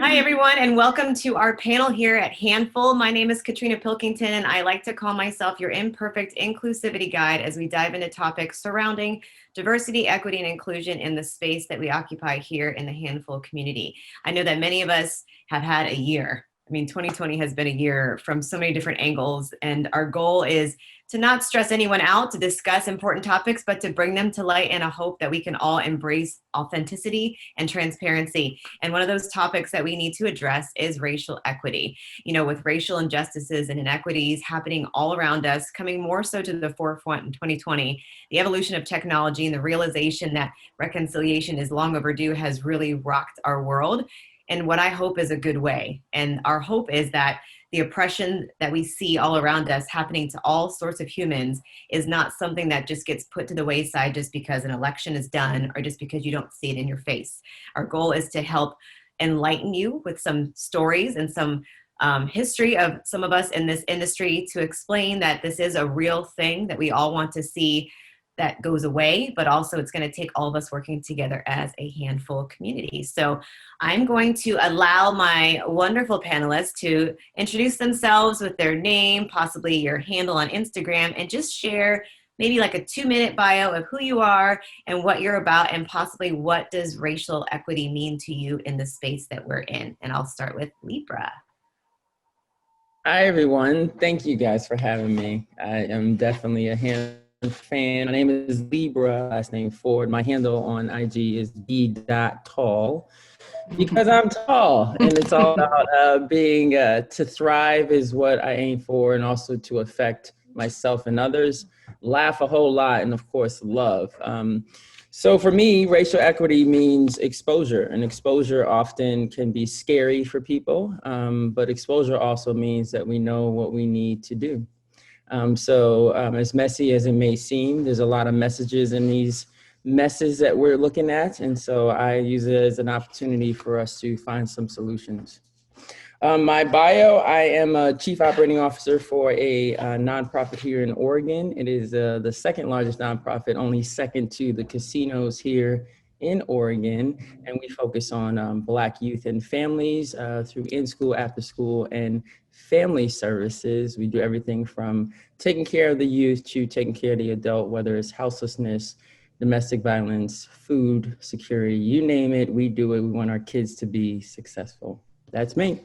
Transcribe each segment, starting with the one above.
Hi, everyone, and welcome to our panel here at Handful. My name is Katrina Pilkington, and I like to call myself your imperfect inclusivity guide as we dive into topics surrounding diversity, equity, and inclusion in the space that we occupy here in the Handful community. I know that many of us have had a year. 2020 has been a year from so many different angles, and our goal is to not stress anyone out, to discuss important topics, but to bring them to light in a hope that we can all embrace authenticity and transparency. And one of those topics that we need to address is racial equity. With racial injustices and inequities happening all around us, coming more so to the forefront in 2020, the evolution of technology and the realization that reconciliation is long overdue has really rocked our world in what I hope is a good way. And our hope is that the oppression that we see all around us happening to all sorts of humans is not something that just gets put to the wayside just because an election is done or just because you don't see it in your face. Our goal is to help enlighten you with some stories and some history of some of us in this industry to explain that this is a real thing that we all want to see that goes away, but also it's going to take all of us working together as a handful community. So I'm going to allow my wonderful panelists to introduce themselves with their name, possibly your handle on Instagram, and just share maybe like a 2-minute bio of who you are and what you're about, and possibly what does racial equity mean to you in the space that we're in. And I'll start with Libra. Hi, everyone. Thank you guys for having me. I am definitely a fan. My name is Libra, last name Ford. My handle on IG is b.tall because I'm tall, and it's all about being to thrive is what I aim for, and also to affect myself and others, laugh a whole lot, and of course, love. So for me, racial equity means exposure, and exposure often can be scary for people, but exposure also means that we know what we need to do. So as messy as it may seem, there's a lot of messages in these messes that we're looking at. And so I use it as an opportunity for us to find some solutions. My bio, I am a chief operating officer for a nonprofit here in Oregon. It is the second largest nonprofit, only second to the casinos here in Oregon. And we focus on Black youth and families through in-school, after-school, and family services. We do everything from taking care of the youth to taking care of the adult, whether it's houselessness, domestic violence, food security, you name it, we do it. We want our kids to be successful. That's me.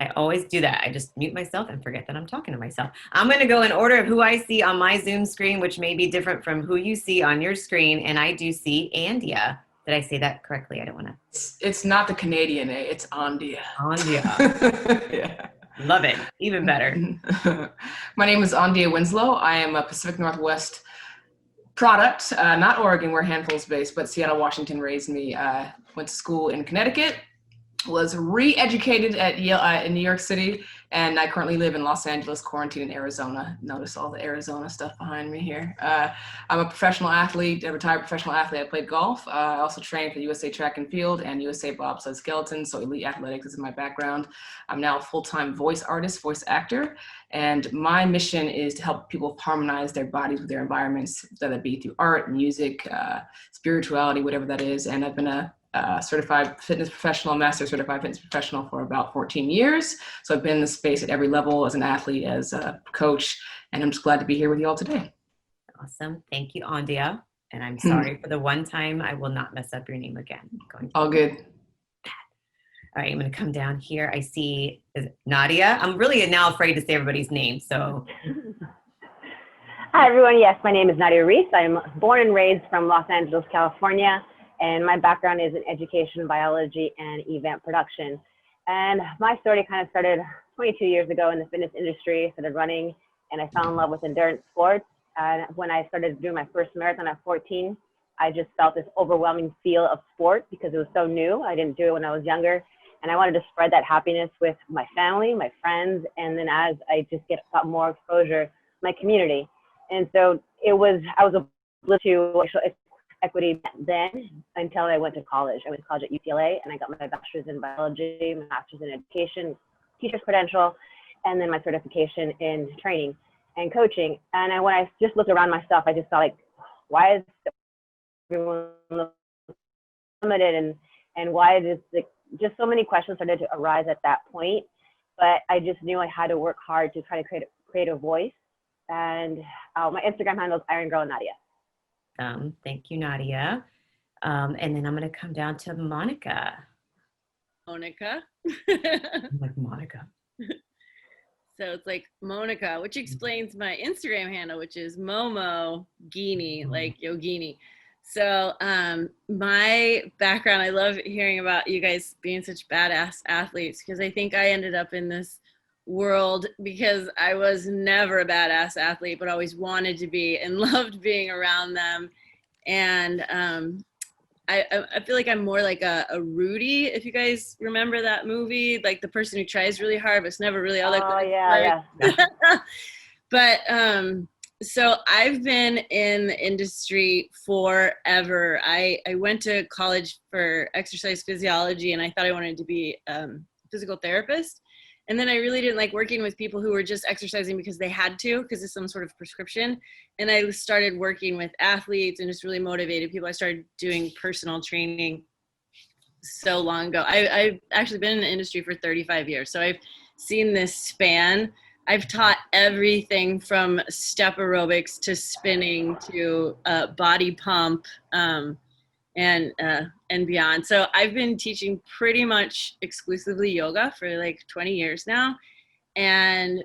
I always do that. I just mute myself and forget that I'm talking to myself. I'm going to go in order of who I see on my Zoom screen, which may be different from who you see on your screen. And I do see Andia. Did I say that correctly? I don't want to. It's not the Canadian A, it's Andia. Andia. Yeah. Love it. Even better. My name is Andia Winslow. I am a Pacific Northwest product, not Oregon where Handful's based, but Seattle, Washington raised me. Went to school in Connecticut, was re-educated at Yale in New York City, and I currently live in Los Angeles, quarantined in Arizona. Notice all the Arizona stuff behind me here. I'm a professional athlete, a retired professional athlete. I played golf. I also trained for USA Track and Field and USA Bobsled Skeleton, so elite athletics is my background. I'm now a full-time voice artist, voice actor, and my mission is to help people harmonize their bodies with their environments, whether it be through art, music, spirituality, whatever that is. And I've been a certified fitness professional, master certified fitness professional for about 14 years. So I've been in the space at every level as an athlete, as a coach, and I'm just glad to be here with you all today. Awesome. Thank you, Andia. And I'm sorry for the one time I will not mess up your name again. All good. All right, I'm going to come down here. I see Nadia. I'm really now afraid to say everybody's name. So, hi, everyone. Yes, my name is Nadia Reese. I'm born and raised from Los Angeles, California. And my background is in education, biology, and event production. And my story kind of started 22 years ago in the fitness industry. I started running, and I fell in love with endurance sports. And when I started doing my first marathon at 14, I just felt this overwhelming feel of sport because it was so new. I didn't do it when I was younger. And I wanted to spread that happiness with my family, my friends, and then as I just got more exposure, my community. And so I was oblivious to equity then until I went to college. I went to college at UCLA, and I got my bachelor's in biology, my master's in education, teacher's credential, and then my certification in training and coaching. And when I just looked around myself, I just saw like why is everyone limited, and why does just so many questions started to arise at that point. But I just knew I had to work hard to try to create a voice. And my Instagram handle is Iron Girl Nadia. Thank you, Nadia. And then I'm going to come down to Monica. Monica. I'm like, Monica. So it's like Monica, which explains my Instagram handle, which is Momo Gini, like Yogini. So my background, I love hearing about you guys being such badass athletes, because I think I ended up in this world because I was never a badass athlete, but always wanted to be and loved being around them. And I feel like I'm more like a Rudy, if you guys remember that movie, like the person who tries really hard but's never really all that good. Oh yeah. But so I've been in the industry forever. I went to college for exercise physiology, and I thought I wanted to be a physical therapist. And then I really didn't like working with people who were just exercising because they had to, because it's some sort of prescription. And I started working with athletes and just really motivated people. I started doing personal training so long ago. I've actually been in the industry for 35 years. So I've seen this span. I've taught everything from step aerobics to spinning to body pump and beyond. So I've been teaching pretty much exclusively yoga for like 20 years now. And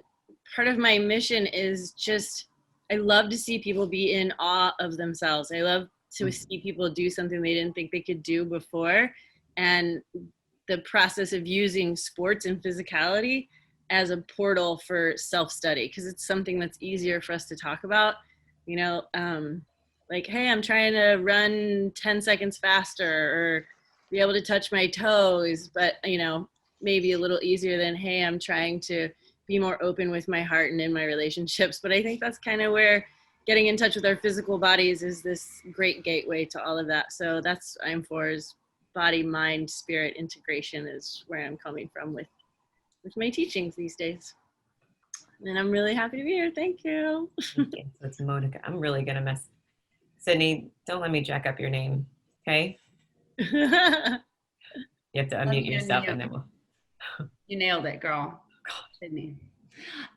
part of my mission is just, I love to see people be in awe of themselves. I love to see people do something they didn't think they could do before. And the process of using sports and physicality as a portal for self-study, because it's something that's easier for us to talk about, you know, like, hey, I'm trying to run 10 seconds faster or be able to touch my toes, but, you know, maybe a little easier than, hey, I'm trying to be more open with my heart and in my relationships. But I think that's kind of where getting in touch with our physical bodies is this great gateway to all of that. So that's what I'm for, is body, mind, spirit integration is where I'm coming from with my teachings these days. And I'm really happy to be here. Thank you. Okay, so it's Monica. I'm really going to mess. Sydney, don't let me jack up your name, okay? You have to unmute yourself and then we'll. You nailed it, girl. Sydney.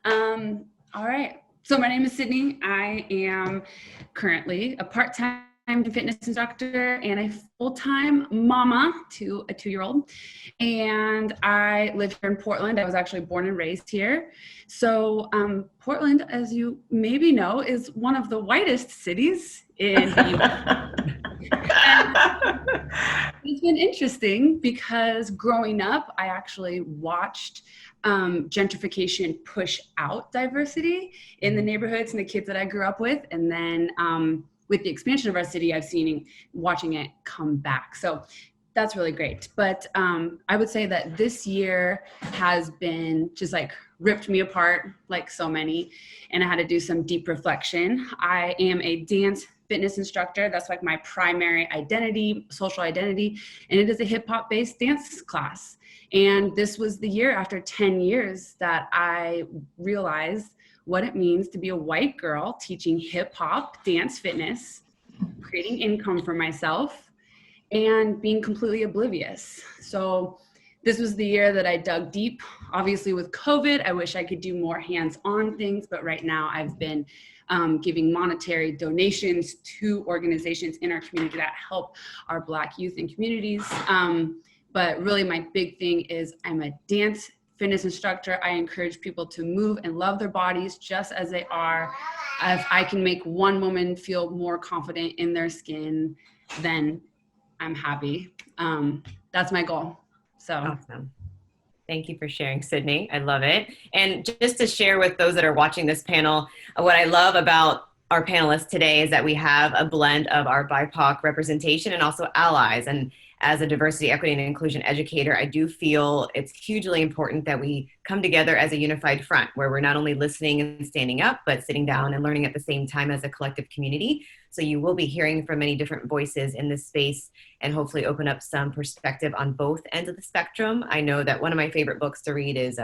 All right. So my name is Sydney. I am currently a part-time fitness instructor and a full-time mama to a 2-year-old. And I live here in Portland. I was actually born and raised here. So Portland, as you maybe know, is one of the whitest cities in the U.S. It's been interesting because growing up, I actually watched gentrification push out diversity in the neighborhoods and the kids that I grew up with. And then with the expansion of our city, I've seen watching it come back. So that's really great. But I would say that this year has been just like ripped me apart like so many. And I had to do some deep reflection. I am a dance fitness instructor. That's like my primary identity, social identity. And it is a hip hop based dance class. And this was the year after 10 years that I realized what it means to be a white girl teaching hip hop, dance, fitness, creating income for myself, and being completely oblivious. So this was the year that I dug deep. Obviously with COVID, I wish I could do more hands-on things, but right now I've been giving monetary donations to organizations in our community that help our Black youth and communities. But really my big thing is I'm a dance fitness instructor. I encourage people to move and love their bodies just as they are. If I can make one woman feel more confident in their skin, then I'm happy. That's my goal. So Awesome. Thank you for sharing, Sydney. I love it. And just to share with those that are watching this panel, what I love about our panelists today is that we have a blend of our BIPOC representation and also allies. And as a diversity, equity, and inclusion educator, I do feel it's hugely important that we come together as a unified front where we're not only listening and standing up, but sitting down and learning at the same time as a collective community. So you will be hearing from many different voices in this space and hopefully open up some perspective on both ends of the spectrum. I know that one of my favorite books to read is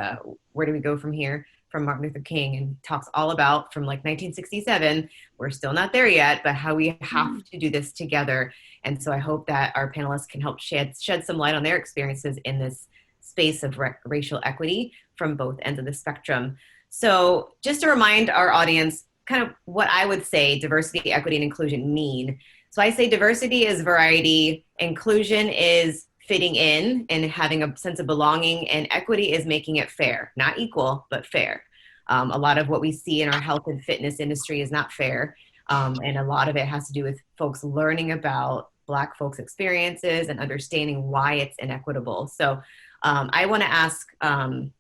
Where Do We Go From Here? From Martin Luther King, and talks all about, from like 1967, we're still not there yet, but how we have to do this together. And so I hope that our panelists can help shed some light on their experiences in this space of racial equity from both ends of the spectrum. So just to remind our audience kind of what I would say diversity, equity, and inclusion mean. So I say diversity is variety, inclusion is fitting in and having a sense of belonging, and equity is making it fair, not equal, but fair. A lot of what we see in our health and fitness industry is not fair. And a lot of it has to do with folks learning about Black folks' experiences and understanding why it's inequitable. So I want to ask, I'll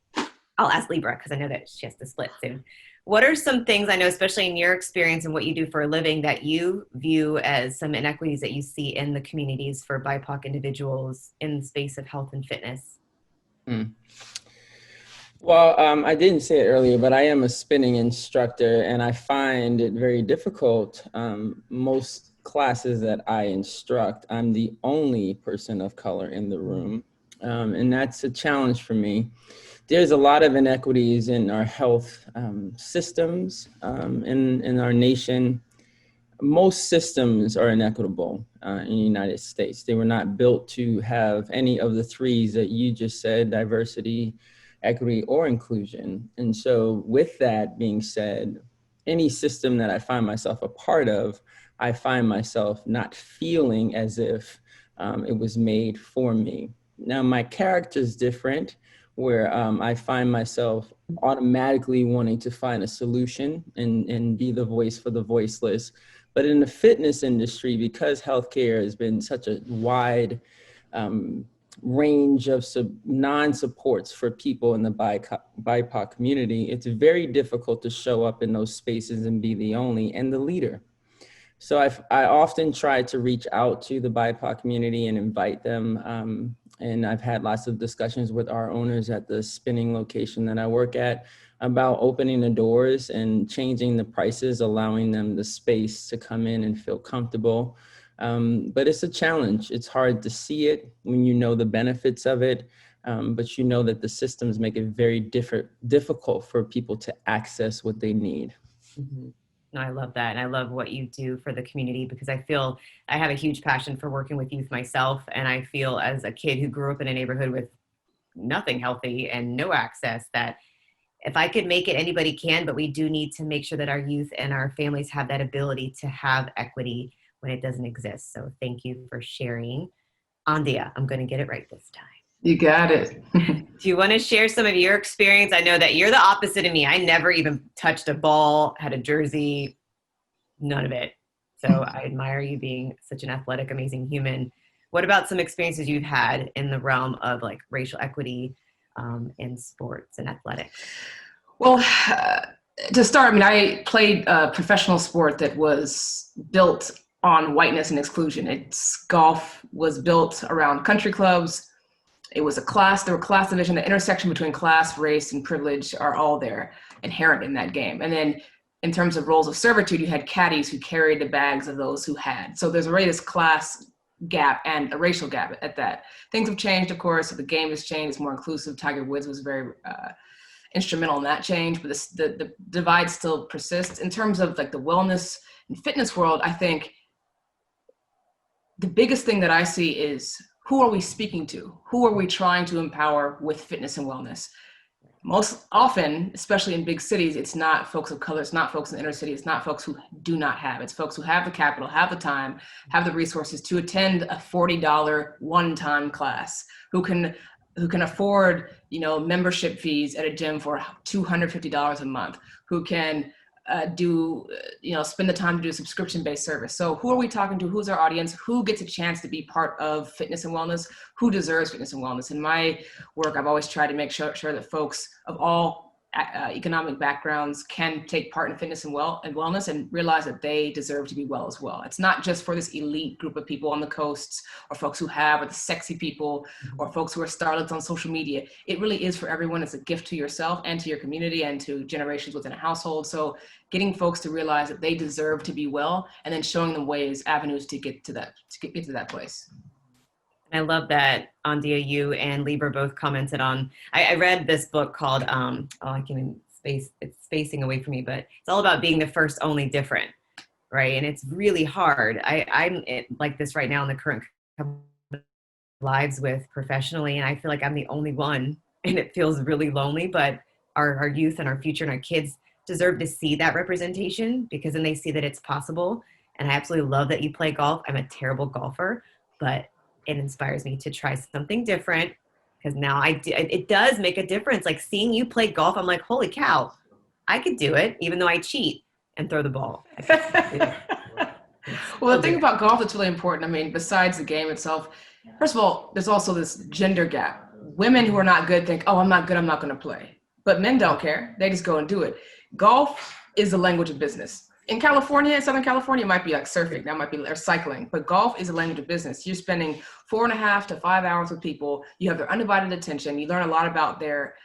ask Libra because I know that she has to split soon. What are some things, I know especially in your experience and what you do for a living, that you view as some inequities that you see in the communities for BIPOC individuals in the space of health and fitness? Well, I didn't say it earlier, but I am a spinning instructor, and I find it very difficult. Most classes that I instruct, I'm the only person of color in the room, and that's a challenge for me. There's a lot of inequities in our health systems in our nation. Most systems are inequitable in the United States. They were not built to have any of the threes that you just said: diversity, equity, or inclusion. And so with that being said, any system that I find myself a part of, I find myself not feeling as if it was made for me. Now, my character is different, where I find myself automatically wanting to find a solution and be the voice for the voiceless. But in the fitness industry, because healthcare has been such a wide range of non-supports for people in the BIPOC community, it's very difficult to show up in those spaces and be the only and the leader. So I often try to reach out to the BIPOC community and invite them. And I've had lots of discussions with our owners at the spinning location that I work at about opening the doors and changing the prices, allowing them the space to come in and feel comfortable. But it's a challenge. It's hard to see it when you know the benefits of it, but you know that the systems make it very difficult for people to access what they need. Mm-hmm. No, I love that. And I love what you do for the community, because I feel I have a huge passion for working with youth myself. And I feel, as a kid who grew up in a neighborhood with nothing healthy and no access, that if I could make it, anybody can, but we do need to make sure that our youth and our families have that ability to have equity when it doesn't exist. So thank you for sharing. Andia, I'm going to get it right this time. You got it. Do you want to share some of your experience? I know that you're the opposite of me. I never even touched a ball, had a jersey, none of it. So I admire you being such an athletic, amazing human. What about some experiences you've had in the realm of like racial equity in sports and athletics? Well, to start, I mean, I played a professional sport that was built on whiteness and exclusion. Golf was built around country clubs. It was there were class division, the intersection between class, race, and privilege are all there, inherent in that game. And then in terms of roles of servitude, you had caddies who carried the bags of those who had. So there's already this class gap and a racial gap at that. Things have changed, of course. So the game has changed. It's more inclusive. Tiger Woods was very instrumental in that change, but the divide still persists. In terms of like the wellness and fitness world, I think the biggest thing that I see is, who are we speaking to? Who are we trying to empower with fitness and wellness? Most often, especially in big cities, it's not folks of color, it's not folks in the inner city, it's not folks who do not have. It's folks who have the capital, have the time, have the resources to attend a $40 one-time class, who can afford, membership fees at a gym for $250 a month, who can spend the time to do a subscription-based service. So who are we talking to? Who's our audience? Who gets a chance to be part of fitness and wellness? Who deserves fitness and wellness? In my work, I've always tried to make sure that folks of all economic backgrounds can take part in fitness and wellness and realize that they deserve to be well as well. It's not just for this elite group of people on the coasts or folks who have, or the sexy people or folks who are starlets on social media. It really is for everyone. It's a gift to yourself and to your community and to generations within a household. So getting folks to realize that they deserve to be well, and then showing them ways, avenues to get to that place. I love that, Andia, you and Libra both commented on, I read this book called, I can it's spacing away from me, but it's all about being the first only different, right? And it's really hard. I'm like this right now in the current lives with professionally, and I feel like I'm the only one, and it feels really lonely, but our youth and our future and our kids deserve to see that representation, because then they see that it's possible. And I absolutely love that you play golf. I'm a terrible golfer, but it inspires me to try something different, because now it does make a difference. Like seeing you play golf, I'm like, holy cow, I could do it, even though I cheat and throw the ball. Well, the thing about golf that's really important, I mean, besides the game itself, first of all, there's also this gender gap. Women who are not good think, oh, I'm not good, I'm not going to play. But men don't care. They just go and do it. Golf is the language of business. In California, Southern California, it might be like surfing, that might be or cycling, but golf is a language of business. You're spending 4.5 to 5 hours with people. You have their undivided attention. You learn a lot about their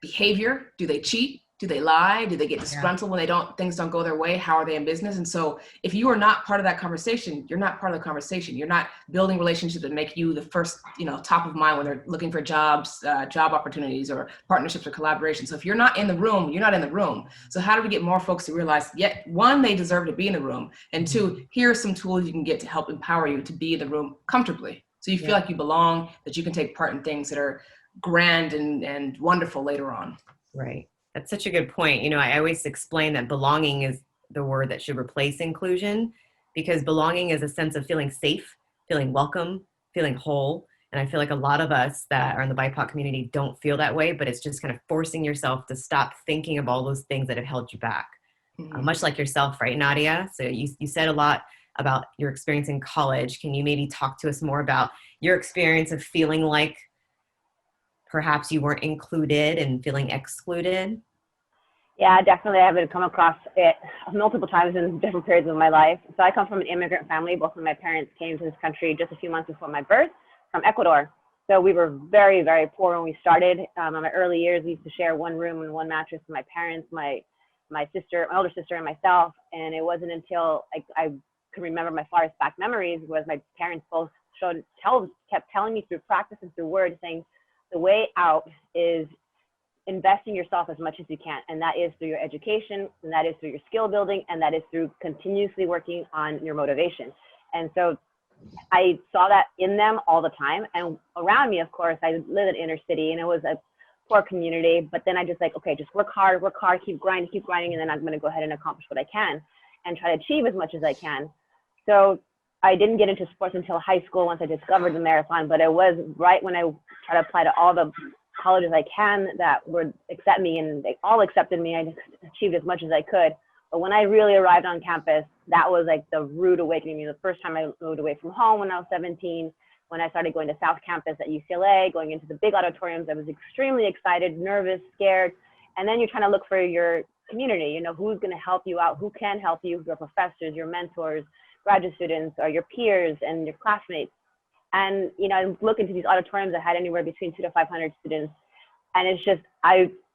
behavior. Do they cheat? Do they lie? Do they get disgruntled when things don't go their way? How are they in business? And so if you are not part of that conversation, you're not part of the conversation. You're not building relationships that make you the first, top of mind when they're looking for jobs, job opportunities or partnerships or collaboration. So if you're not in the room, you're not in the room. So how do we get more folks to realize, one, they deserve to be in the room, and two, here are some tools you can get to help empower you to be in the room comfortably. So you feel like you belong, that you can take part in things that are grand and wonderful later on. Right. That's such a good point. I always explain that belonging is the word that should replace inclusion, because belonging is a sense of feeling safe, feeling welcome, feeling whole. And I feel like a lot of us that are in the BIPOC community don't feel that way, but it's just kind of forcing yourself to stop thinking of all those things that have held you back. Much like yourself, right, Nadia? So you said a lot about your experience in college. Can you maybe talk to us more about your experience of feeling like perhaps you weren't included and feeling excluded? Yeah, definitely. I have come across it multiple times in different periods of my life. So I come from an immigrant family. Both of my parents came to this country just a few months before my birth from Ecuador. So we were very, very poor when we started. In my early years, we used to share one room and one mattress with my parents, my sister, my older sister, and myself. And it wasn't until I could remember my farthest back memories was my parents both kept telling me through practice and through words, saying the way out is investing yourself as much as you can, and that is through your education, and that is through your skill building, and that is through continuously working on your motivation. And so I saw that in them all the time. And around me, of course, I live in inner city, and it was a poor community, but then I just okay, just work hard, keep grinding, and then I'm going to go ahead and accomplish what I can and try to achieve as much as I can. So I didn't get into sports until high school once I discovered the marathon, but it was right when I tried to apply to all the colleges I can that would accept me, and they all accepted me. I achieved as much as I could. But when I really arrived on campus, that was like the rude awakening. The first time I moved away from home when I was 17, when I started going to South Campus at UCLA, going into the big auditoriums, I was extremely excited, nervous, scared. And then you're trying to look for your community, who's going to help you out, who can help you, your professors, your mentors, graduate students, or your peers and your classmates. And, I look into these auditoriums that had anywhere between 200 to 500 students. And it's just,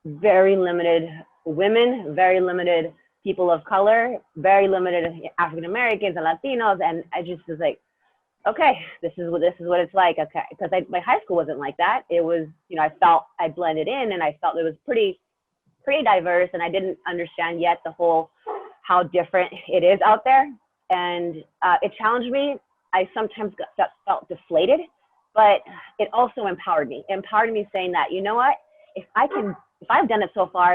very limited women, very limited people of color, very limited African-Americans and Latinos. And I just was like, okay, this is what it's like. Okay. Because my high school wasn't like that. It was, I felt I blended in, and I felt it was pretty diverse. And I didn't understand yet how different it is out there. And it challenged me. I sometimes felt deflated, but it also empowered me. Saying that, you know what, if I've done it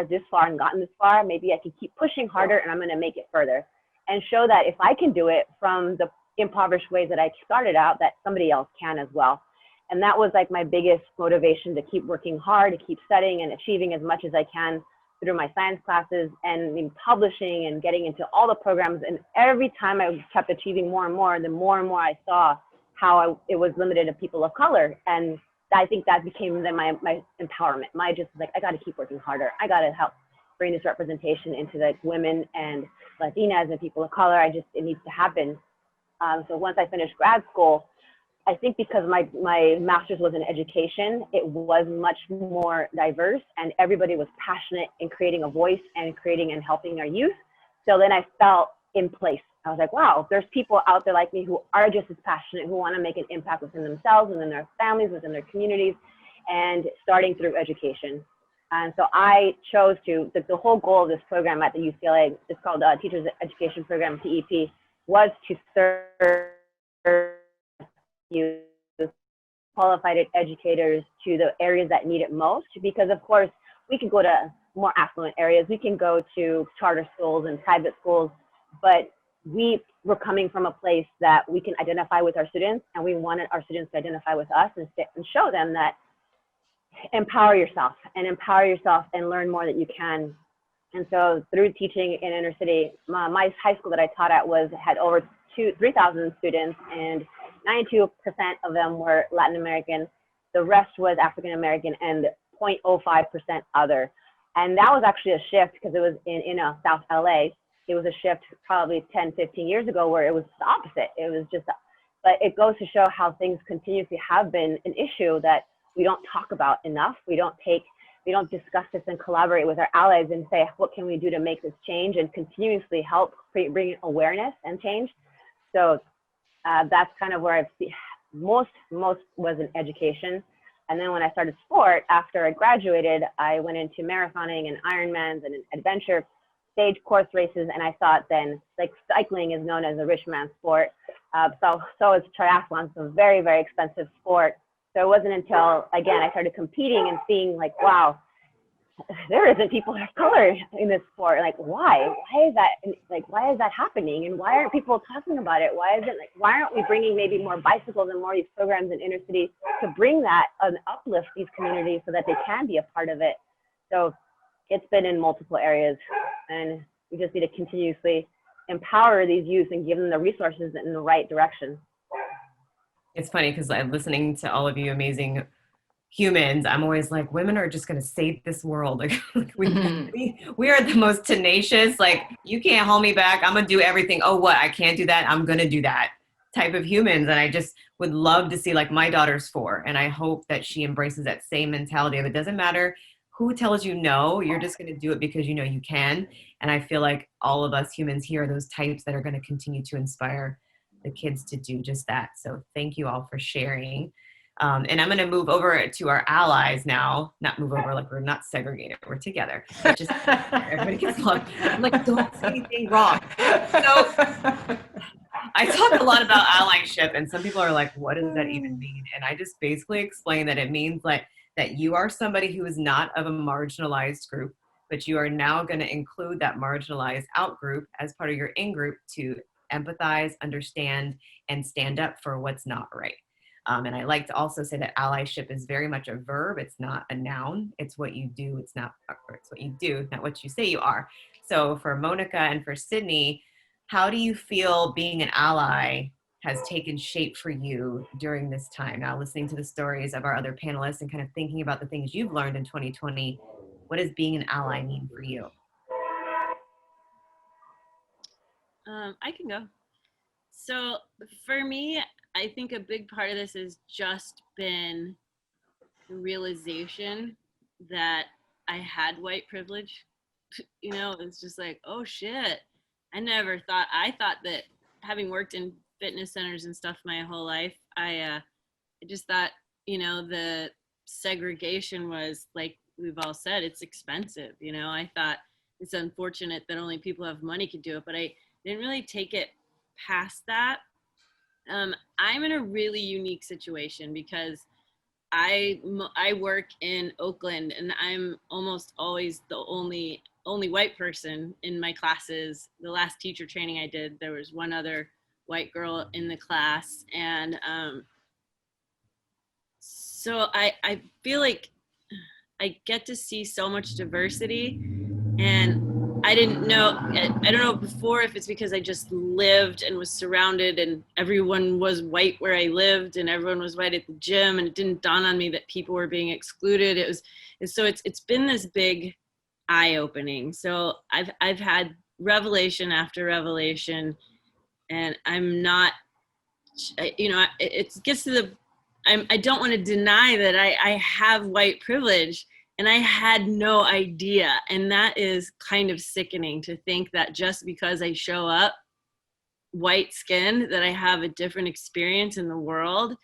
this far and gotten this far, maybe I can keep pushing harder, and I'm going to make it further and show that if I can do it from the impoverished ways that I started out, that somebody else can as well. And that was my biggest motivation, to keep working hard, to keep studying and achieving as much as I can through my science classes and in publishing and getting into all the programs. And every time I kept achieving more and more, the more and more I saw how it was limited to people of color. And I think that became then my empowerment. My just like, I got to keep working harder. I got to help bring this representation into the women and Latinas and people of color. It needs to happen. So once I finished grad school, I think because my master's was in education, it was much more diverse and everybody was passionate in creating a voice and creating and helping our youth. So then I felt in place. I was like, wow, there's people out there like me who are just as passionate, who want to make an impact within themselves, within their families, within their communities, and starting through education. And so I chose the whole goal of this program at the UCLA, it's called Teachers Education Program, TEP, was to serve youth, qualified educators to the areas that need it most, because of course we can go to more affluent areas, we can go to charter schools and private schools, but we were coming from a place that we can identify with our students, and we wanted our students to identify with us and show them that empower yourself and learn more that you can. And so through teaching in inner city, my high school that I taught at had over 3,000 students, and 92% of them were Latin American. The rest was African American and 0.05% other. And that was actually a shift because it was in South LA. It was a shift probably 10, 15 years ago where it was the opposite. It was just, but it goes to show how things continuously have been an issue that we don't talk about enough. We don't discuss this and collaborate with our allies and say, what can we do to make this change, and continuously help bring awareness and change. So that's kind of where I've seen most was in education. And then when I started sport, after I graduated, I went into marathoning and Ironmans and adventure stage course races. And I thought then, like, cycling is known as a rich man's sport. So is triathlon, so very, very expensive sport. So it wasn't until, again, I started competing and seeing like, wow, there isn't people of color in this sport. Like, why? Why is that happening? And why aren't people talking about it? Why aren't we bringing maybe more bicycles and more of these programs in inner cities to bring that and uplift these communities so that they can be a part of it? So it's been in multiple areas, and we just need to continuously empower these youth and give them the resources in the right direction. It's funny because I'm listening to all of you amazing humans. I'm always like, women are just going to save this world. Like we are the most tenacious, like, you can't hold me back. I'm going to do everything. Oh, what? I can't do that. I'm going to do that type of humans. And I just would love to see, like, my daughter's 4. And I hope that she embraces that same mentality of, it doesn't matter who tells you no, you're just going to do it because you know you can. And I feel like all of us humans here are those types that are going to continue to inspire the kids to do just that. So thank you all for sharing. And I'm going to move over to our allies now. Not move over, like we're not segregated, we're together. But just everybody gets along. I'm like, don't say anything wrong. So I talk a lot about allyship, and some people are like, what does that even mean? And I just basically explain that it means like that you are somebody who is not of a marginalized group, but you are now going to include that marginalized out group as part of your in group to empathize, understand, and stand up for what's not right. And I like to also say that allyship is very much a verb. It's not a noun. It's what you do. It's what you do, not what you say you are. So for Monica and for Sydney, how do you feel being an ally has taken shape for you during this time? Now, listening to the stories of our other panelists and kind of thinking about the things you've learned in 2020, what does being an ally mean for you? I can go. So for me, I think a big part of this has just been the realization that I had white privilege. You know, it's just like, oh shit. I thought that having worked in fitness centers and stuff my whole life, I just thought, you know, the segregation was, like we've all said, it's expensive. You know, I thought it's unfortunate that only people who have money could do it, but I didn't really take it past that. I'm in a really unique situation because I work in Oakland, and I'm almost always the only white person in my classes. The last teacher training I did, there was one other white girl in the class, and so I feel like I get to see so much diversity, and I didn't know, I don't know before if it's because I just lived and was surrounded and everyone was white where I lived and everyone was white at the gym, and it didn't dawn on me that people were being excluded. It's been this big eye opening. So I've had revelation after revelation, and I'm not, it gets to the, I don't want to deny that I have white privilege, and I had no idea. And that is kind of sickening to think that just because I show up white skinned, that I have a different experience in the world.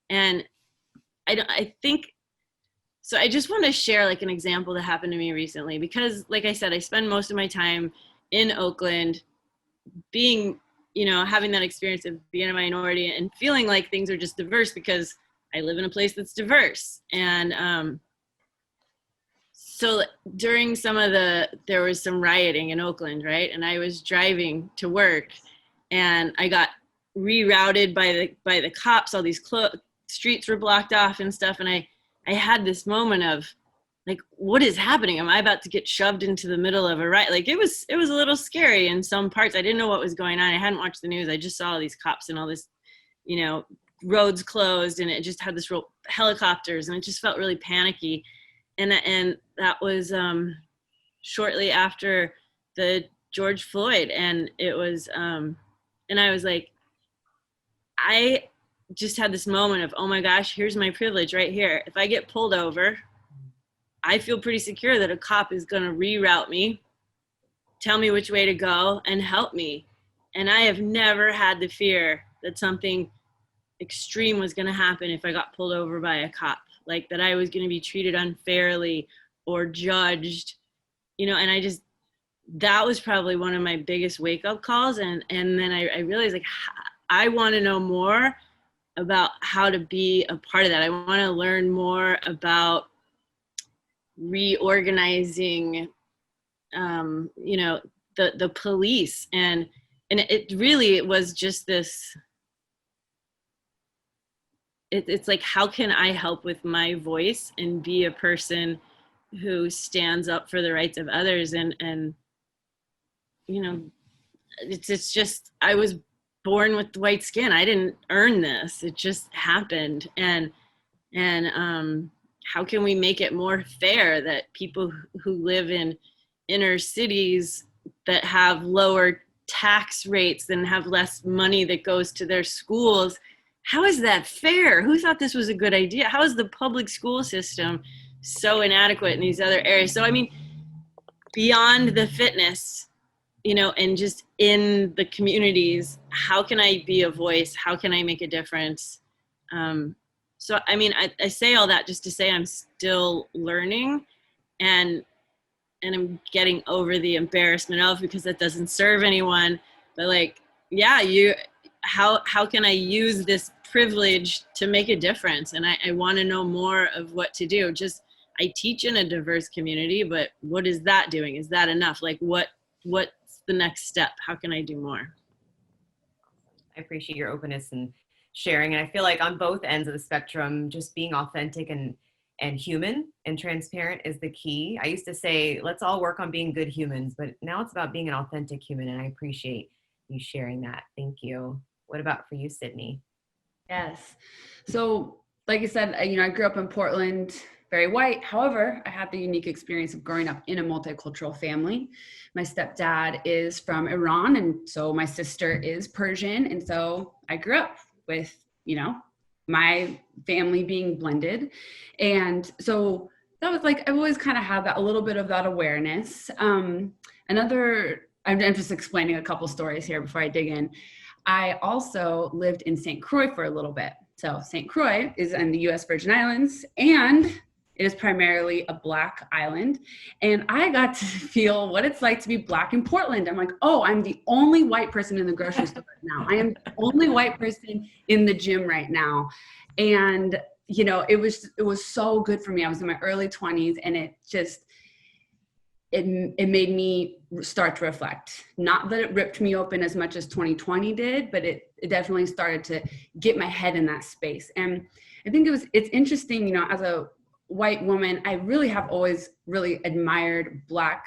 And I think, so I just want to share like an example that happened to me recently, because like I said, I spend most of my time in Oakland being, having that experience of being a minority and feeling like things are just diverse because I live in a place that's diverse. And so during there was some rioting in Oakland, right? And I was driving to work and I got rerouted by the cops. All these streets were blocked off and stuff. And I had this moment of like, what is happening? Am I about to get shoved into the middle of a riot? Like it was a little scary in some parts. I didn't know what was going on. I hadn't watched the news. I just saw all these cops and all this, roads closed, and it just had this real helicopters, and it just felt really panicky. And that was shortly after the George Floyd, and it was and I was like, I just had this moment of, oh my gosh, here's my privilege right here. If I get pulled over, I feel pretty secure that a cop is going to reroute me, tell me which way to go, and help me. And I have never had the fear that something extreme was going to happen if I got pulled over by a cop, like that I was going to be treated unfairly or judged, and that was probably one of my biggest wake up calls. And then I realized, like, I want to know more about how to be a part of that. I want to learn more about reorganizing, the police. And it really was just this, it's like, how can I help with my voice and be a person who stands up for the rights of others? And it's just, I was born with white skin. I didn't earn this. It just happened. And how can we make it more fair that people who live in inner cities that have lower tax rates and have less money that goes to their schools, how is that fair? Who thought this was a good idea? How is the public school system so inadequate in these other areas? So, I mean, beyond the fitness, and just in the communities, how can I be a voice? How can I make a difference? So, I mean, I say all that just to say I'm still learning, and I'm getting over the embarrassment of, because that doesn't serve anyone. But like, yeah, how can I use this privilege to make a difference? And I want to know more of what to do. Just, I teach in a diverse community, but what is that doing? Is that enough? Like, what's the next step? How can I do more? I appreciate your openness and sharing. And I feel like on both ends of the spectrum, just being authentic and human and transparent is the key. I used to say, let's all work on being good humans, but now it's about being an authentic human. And I appreciate you sharing that. Thank you. What about for you, Sydney? Yes. So like I said, I grew up in Portland, very white. However, I had the unique experience of growing up in a multicultural family. My stepdad is from Iran, and so my sister is Persian. And so I grew up with, my family being blended. And so that was like, I've always kind of had that, a little bit of that awareness. I'm just explaining a couple stories here before I dig in. I also lived in St. Croix for a little bit. So St. Croix is in the US Virgin Islands, and it is primarily a Black island. And I got to feel what it's like to be Black in Portland. I'm like, oh, I'm the only white person in the grocery store right now. I am the only white person in the gym right now. And, it was so good for me. I was in my early 20s, and it made me start to reflect. Not that it ripped me open as much as 2020 did, but it definitely started to get my head in that space. And I think it's interesting, as a white woman, I really have always really admired Black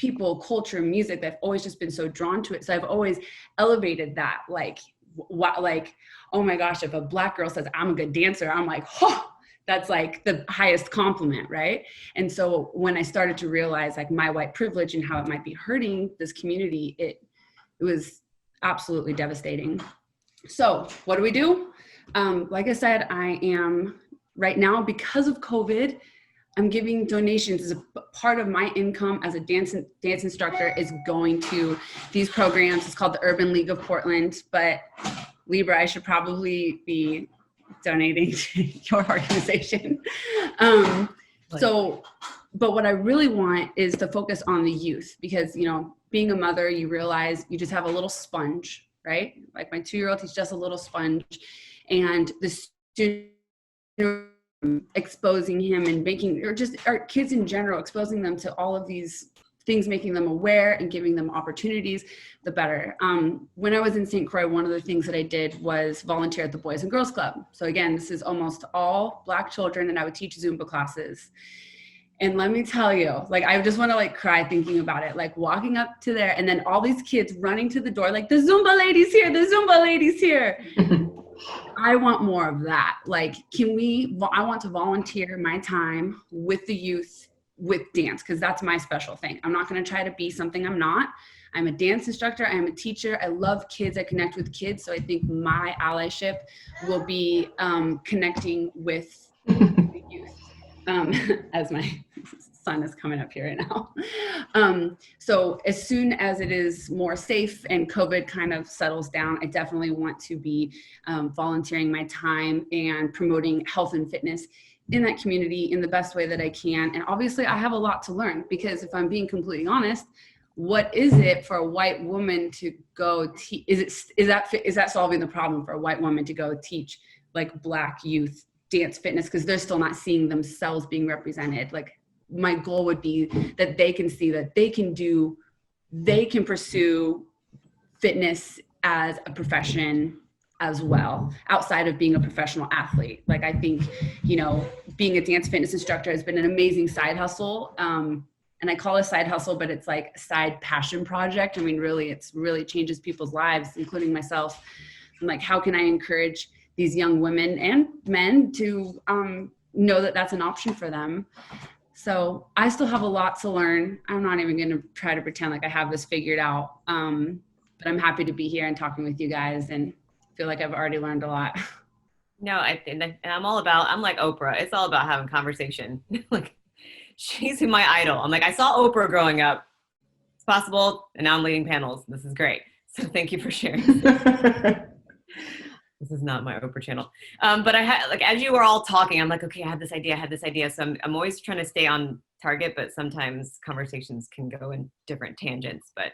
people, culture, music, that I've always just been so drawn to it. So I've always elevated that, like, oh my gosh, if a Black girl says I'm a good dancer, I'm like, oh, that's like the highest compliment, right? And so when I started to realize like my white privilege and how it might be hurting this community, it was absolutely devastating. So what do we do? Like I said, I am right now, because of COVID, I'm giving donations as a part of my income as a dance instructor is going to these programs. It's called the Urban League of Portland, but Libra, I should probably be donating to your organization. But what I really want is to focus on the youth, because, you know, being a mother, you realize you just have a little sponge, right? Like my 2-year-old, he's just a little sponge, and the student exposing him and making, or just our kids in general, exposing them to all of these things, making them aware and giving them opportunities, the better. When I was in St. Croix, one of the things that I did was volunteer at the Boys and Girls Club. So again, this is almost all Black children, and I would teach Zumba classes. And let me tell you, like, I just want to like cry thinking about it, like walking up to there and then all these kids running to the door, like, the Zumba lady's here, the Zumba lady's here. I want more of that. Like, I want to volunteer my time with the youth with dance, because that's my special thing. I'm not going to try to be something I'm not. I'm a dance instructor. I'm a teacher. I love kids. I connect with kids. So I think my allyship will be connecting with the youth. As my son is coming up here right now. So as soon as it is more safe and COVID kind of settles down, I definitely want to be volunteering my time and promoting health and fitness in that community in the best way that I can. And obviously I have a lot to learn, because if I'm being completely honest, what is it for a white woman to go teach? Is that solving the problem for a white woman to go teach like Black youth dance fitness, because they're still not seeing themselves being represented? Like, my goal would be that they can see that they can pursue fitness as a profession as well, outside of being a professional athlete. Like, I think, you know, being a dance fitness instructor has been an amazing side hustle. And I call it a side hustle, but it's like a side passion project. I mean, really, it's really changes people's lives, including myself. I'm like, how can I encourage these young women and men to know that that's an option for them? So I still have a lot to learn. I'm not even going to try to pretend like I have this figured out. But I'm happy to be here and talking with you guys, and feel like I've already learned a lot. No, I'm like Oprah. It's all about having conversation. Like, she's my idol. I'm like, I saw Oprah growing up. It's possible. And now I'm leading panels. This is great. So thank you for sharing. This is not my Oprah channel. But I had, like, as you were all talking, I'm like, okay, I had this idea. So I'm always trying to stay on target, but sometimes conversations can go in different tangents. But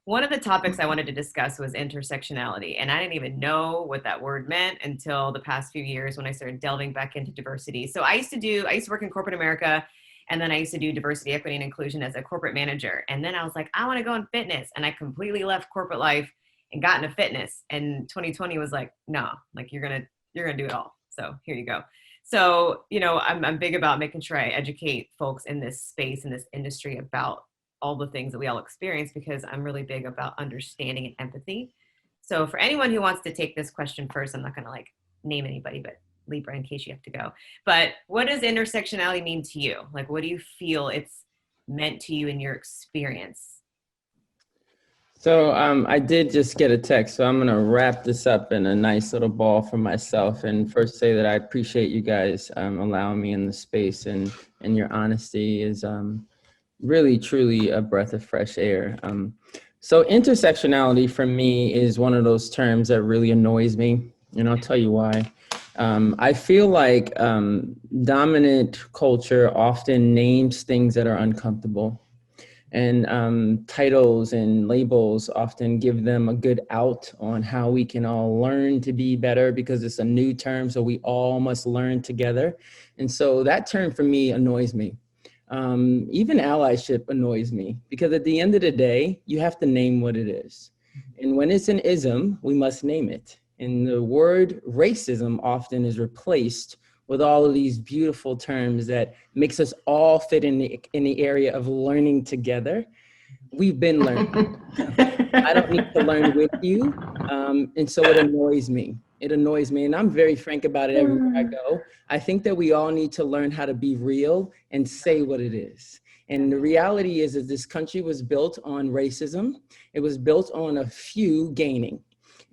one of the topics I wanted to discuss was intersectionality. And I didn't even know what that word meant until the past few years when I started delving back into diversity. So I used to work in corporate America, and then I used to do diversity, equity, and inclusion as a corporate manager. And then I was like, I want to go in fitness. And I completely left corporate life and got into fitness. And 2020 was like, no, like, you're gonna do it all. So here you go. So, you know, I'm big about making sure I educate folks in this space, in this industry, about all the things that we all experience, because I'm really big about understanding and empathy. So for anyone who wants to take this question first, I'm not gonna like name anybody, but Libra, in case you have to go. But what does intersectionality mean to you? Like, what do you feel it's meant to you in your experience? So I did just get a text, so I'm going to wrap this up in a nice little ball for myself, and first say that I appreciate you guys allowing me in the space, and your honesty is really, truly a breath of fresh air. So intersectionality for me is one of those terms that really annoys me, and I'll tell you why. I feel like dominant culture often names things that are uncomfortable. And titles and labels often give them a good out on how we can all learn to be better, because it's a new term, so we all must learn together. And so that term for me annoys me. Even allyship annoys me, because at the end of the day, you have to name what it is. And when it's an ism, we must name it. And the word racism often is replaced with all of these beautiful terms that makes us all fit in the area of learning together. We've been learning. I don't need to learn with you. And so it annoys me. It annoys me. And I'm very frank about it everywhere I go. I think that we all need to learn how to be real and say what it is. And the reality is that this country was built on racism. It was built on a few gaining.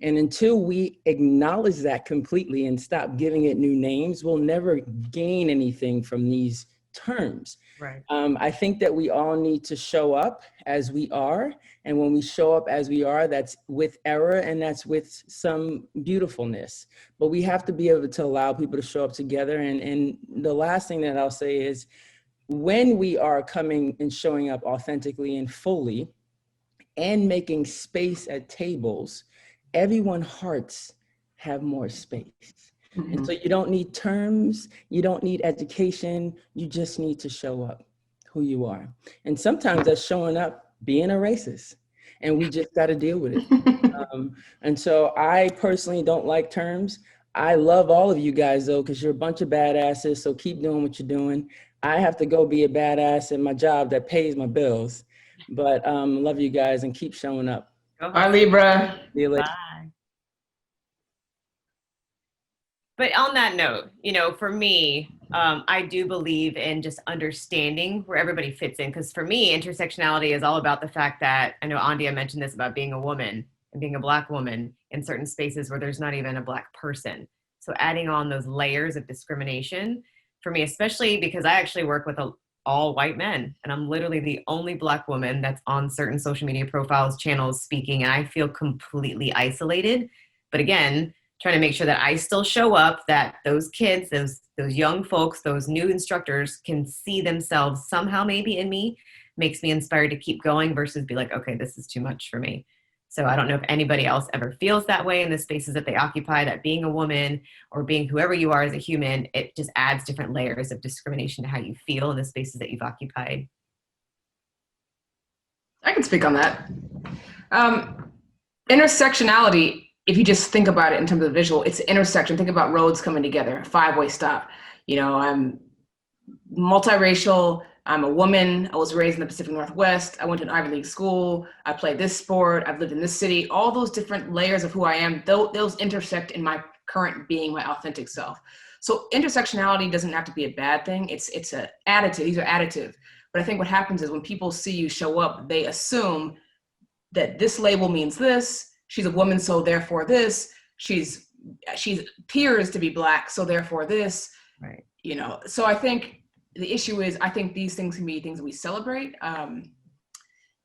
And until we acknowledge that completely and stop giving it new names, we'll never gain anything from these terms. Right. I think that we all need to show up as we are. And when we show up as we are, that's with error and that's with some beautifulness. But we have to be able to allow people to show up together. And the last thing that I'll say is, when we are coming and showing up authentically and fully and making space at tables, everyone's hearts have more space. And so you don't need terms, you don't need education, you just need to show up who you are. And sometimes that's showing up being a racist, and we just got to deal with it. And so I personally don't like terms. I love all of you guys though, because you're a bunch of badasses, so keep doing what you're doing. I have to go be a badass in my job that pays my bills, but love you guys and keep showing up. Bye, Libra. See you later. Bye. But on that note, you know, for me, I do believe in just understanding where everybody fits in. Because for me, intersectionality is all about the fact that, I know Andia mentioned this about being a woman and being a Black woman in certain spaces where there's not even a Black person. So adding on those layers of discrimination, for me, especially because I actually work with all white men, and I'm literally the only Black woman that's on certain social media profiles, channels, speaking, and I feel completely isolated. But again, trying to make sure that I still show up, that those kids, those young folks, those new instructors can see themselves somehow maybe in me, makes me inspired to keep going versus be like, okay, this is too much for me. So I don't know if anybody else ever feels that way in the spaces that they occupy, that being a woman or being whoever you are as a human, it just adds different layers of discrimination to how you feel in the spaces that you've occupied. I can speak on that. Intersectionality, if you just think about it in terms of the visual, it's an intersection. Think about roads coming together, a five-way stop. You know, I'm multiracial, I'm a woman, I was raised in the Pacific Northwest, I went to an Ivy League school, I played this sport, I've lived in this city, all those different layers of who I am, those intersect in my current being, my authentic self. So intersectionality doesn't have to be a bad thing, it's an additive, these are additive. But I think what happens is when people see you show up, they assume that this label means this, she's a woman, so therefore this, she's appears to be Black, so therefore this, Right. You know, so I think the issue is, I think these things can be things that we celebrate.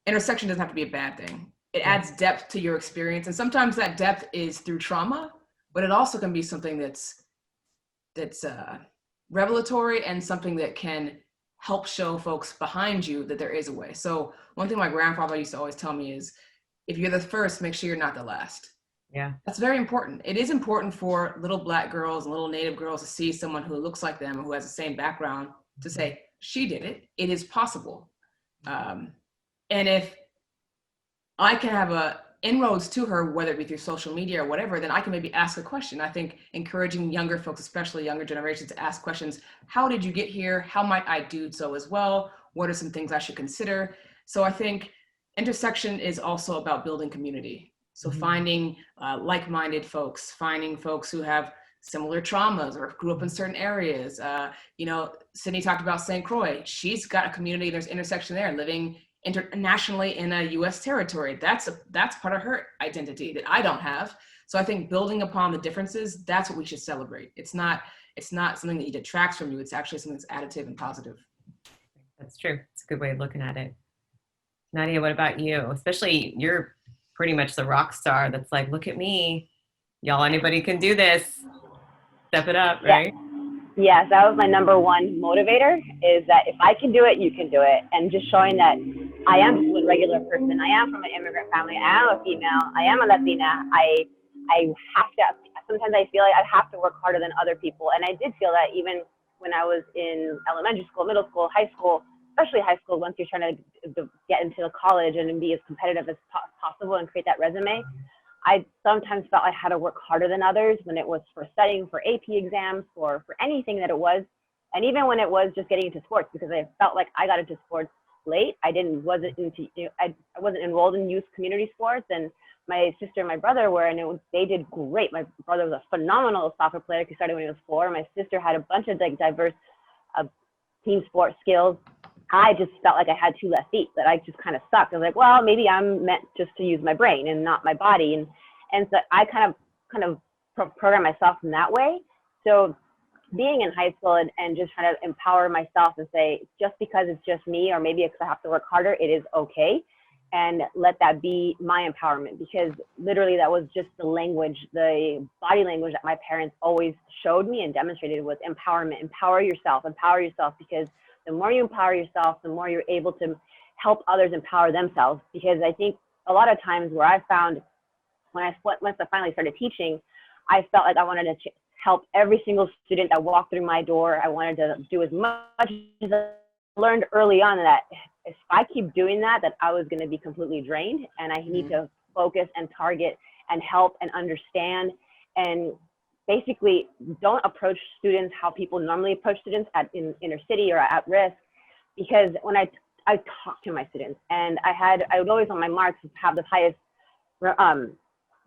Intersection doesn't have to be a bad thing. It adds depth to your experience. And sometimes that depth is through trauma, but it also can be something that's revelatory and something that can help show folks behind you that there is a way. So one thing my grandfather used to always tell me is, if you're the first, make sure you're not the last. Yeah. That's very important. It is important for little Black girls and little Native girls to see someone who looks like them or who has the same background to say, she did it, it is possible. And if I can have inroads to her, whether it be through social media or whatever, then I can maybe ask a question. I think encouraging younger folks, especially younger generations, to ask questions. How did you get here? How might I do so as well? What are some things I should consider? So I think intersection is also about building community. So finding like-minded folks, finding folks who have similar traumas or grew up in certain areas. You know, Sydney talked about St. Croix. She's got a community, there's intersection there, living internationally in a US territory. That's part of her identity that I don't have. So I think building upon the differences, that's what we should celebrate. It's not something that detracts from you. It's actually something that's additive and positive. That's true. It's a good way of looking at it. Nadia, what about you? Especially, you're pretty much the rock star that's like, look at me. Y'all, anybody can do this. Step it up, right? Yes, that was my number one motivator, is that if I can do it, you can do it. And just showing that I am a regular person. I am from an immigrant family. I am a female. I am a Latina. I have to, sometimes I feel like I have to work harder than other people. And I did feel that even when I was in elementary school, middle school, high school, especially high school, once you're trying to get into the college and be as competitive as possible and create that resume, I sometimes felt I had to work harder than others when it was for studying for AP exams or for anything that it was. And even when it was just getting into sports, because I felt like I got into sports late. I wasn't enrolled in youth community sports, and my sister and my brother were, and they did great. My brother was a phenomenal soccer player. He started when he was 4. My sister had a bunch of like diverse team sport skills. I just felt like I had 2 left feet, that I just kind of sucked. I was like, well, maybe I'm meant just to use my brain and not my body. And so I kind of program myself in that way. So being in high school and just trying to empower myself and say, just because it's just me, or maybe because I have to work harder, it is okay. And let that be my empowerment, because literally that was just the language, the body language that my parents always showed me and demonstrated was empowerment. Empower yourself, because the more you empower yourself, the more you're able to help others empower themselves. Because I think a lot of times where I found, once I finally started teaching, I felt like I wanted to help every single student that walked through my door. I wanted to do as much as I learned early on, that if I keep doing that I was going to be completely drained, and I need to focus and target and help and understand, and basically don't approach students how people normally approach students in inner city or at risk. Because when I talk to my students, and I would always on my marks have the highest